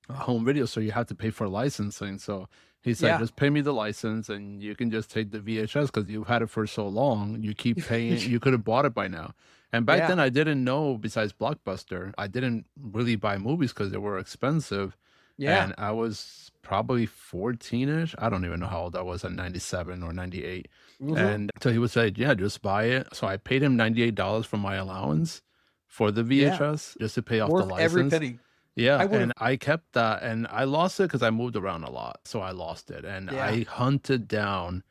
a home video store, you have to pay for licensing. So he said, just pay me the license and you can just take the VHS because you've had it for so long. You keep paying. You could have bought it by now. And back then I didn't know, besides Blockbuster, I didn't really buy movies because they were expensive. Yeah. And I was probably 14-ish. I don't even know how old I was at 97 or 98. And so he would say, just buy it. So I paid him $98 for my allowance for the VHS just to pay off the license. Every penny. Yeah, and I kept that, and I lost it because I moved around a lot, so I lost it. And I hunted down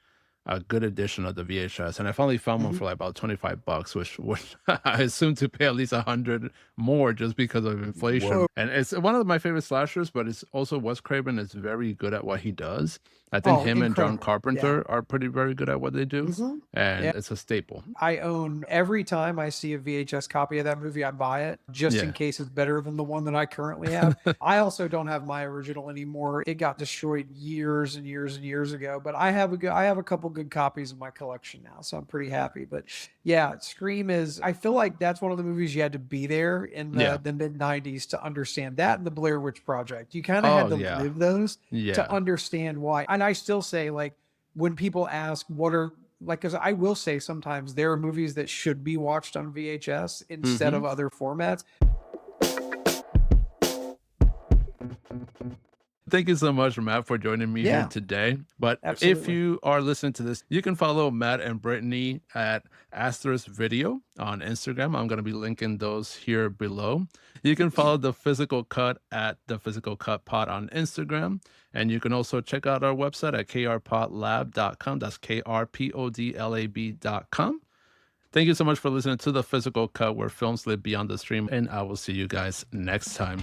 a good edition of the VHS, and I finally found one for like about $25, which I assumed to pay at least 100 more just because of inflation. Whoa. And it's one of my favorite slashers, but it's also Wes Craven is very good at what he does. I think him and John Carpenter are very good at what they do, and it's a staple. I own, every time I see a VHS copy of that movie, I buy it just in case it's better than the one that I currently have. I also don't have my original anymore. It got destroyed years and years and years ago, but I have a couple good copies in my collection now, so I'm pretty happy. But yeah, Scream is, I feel like that's one of the movies you had to be there in the mid-90s to understand that, and the Blair Witch Project. You kind of had to live those to understand why. And I still say, like, when people ask what are, like, because I will say sometimes there are movies that should be watched on VHS instead of other formats. Thank you so much, Matt, for joining me here Yeah, today. But if absolutely. you are listening to this, you can follow Matt and Brittany at Asterisk Video on Instagram. I'm going to be linking those here below. You can follow The Physical Cut at The Physical Cut Pod on Instagram. And you can also check out our website at krpodlab.com. That's krpodlab.com. Thank you so much for listening to The Physical Cut, where films live beyond the stream. And I will see you guys next time.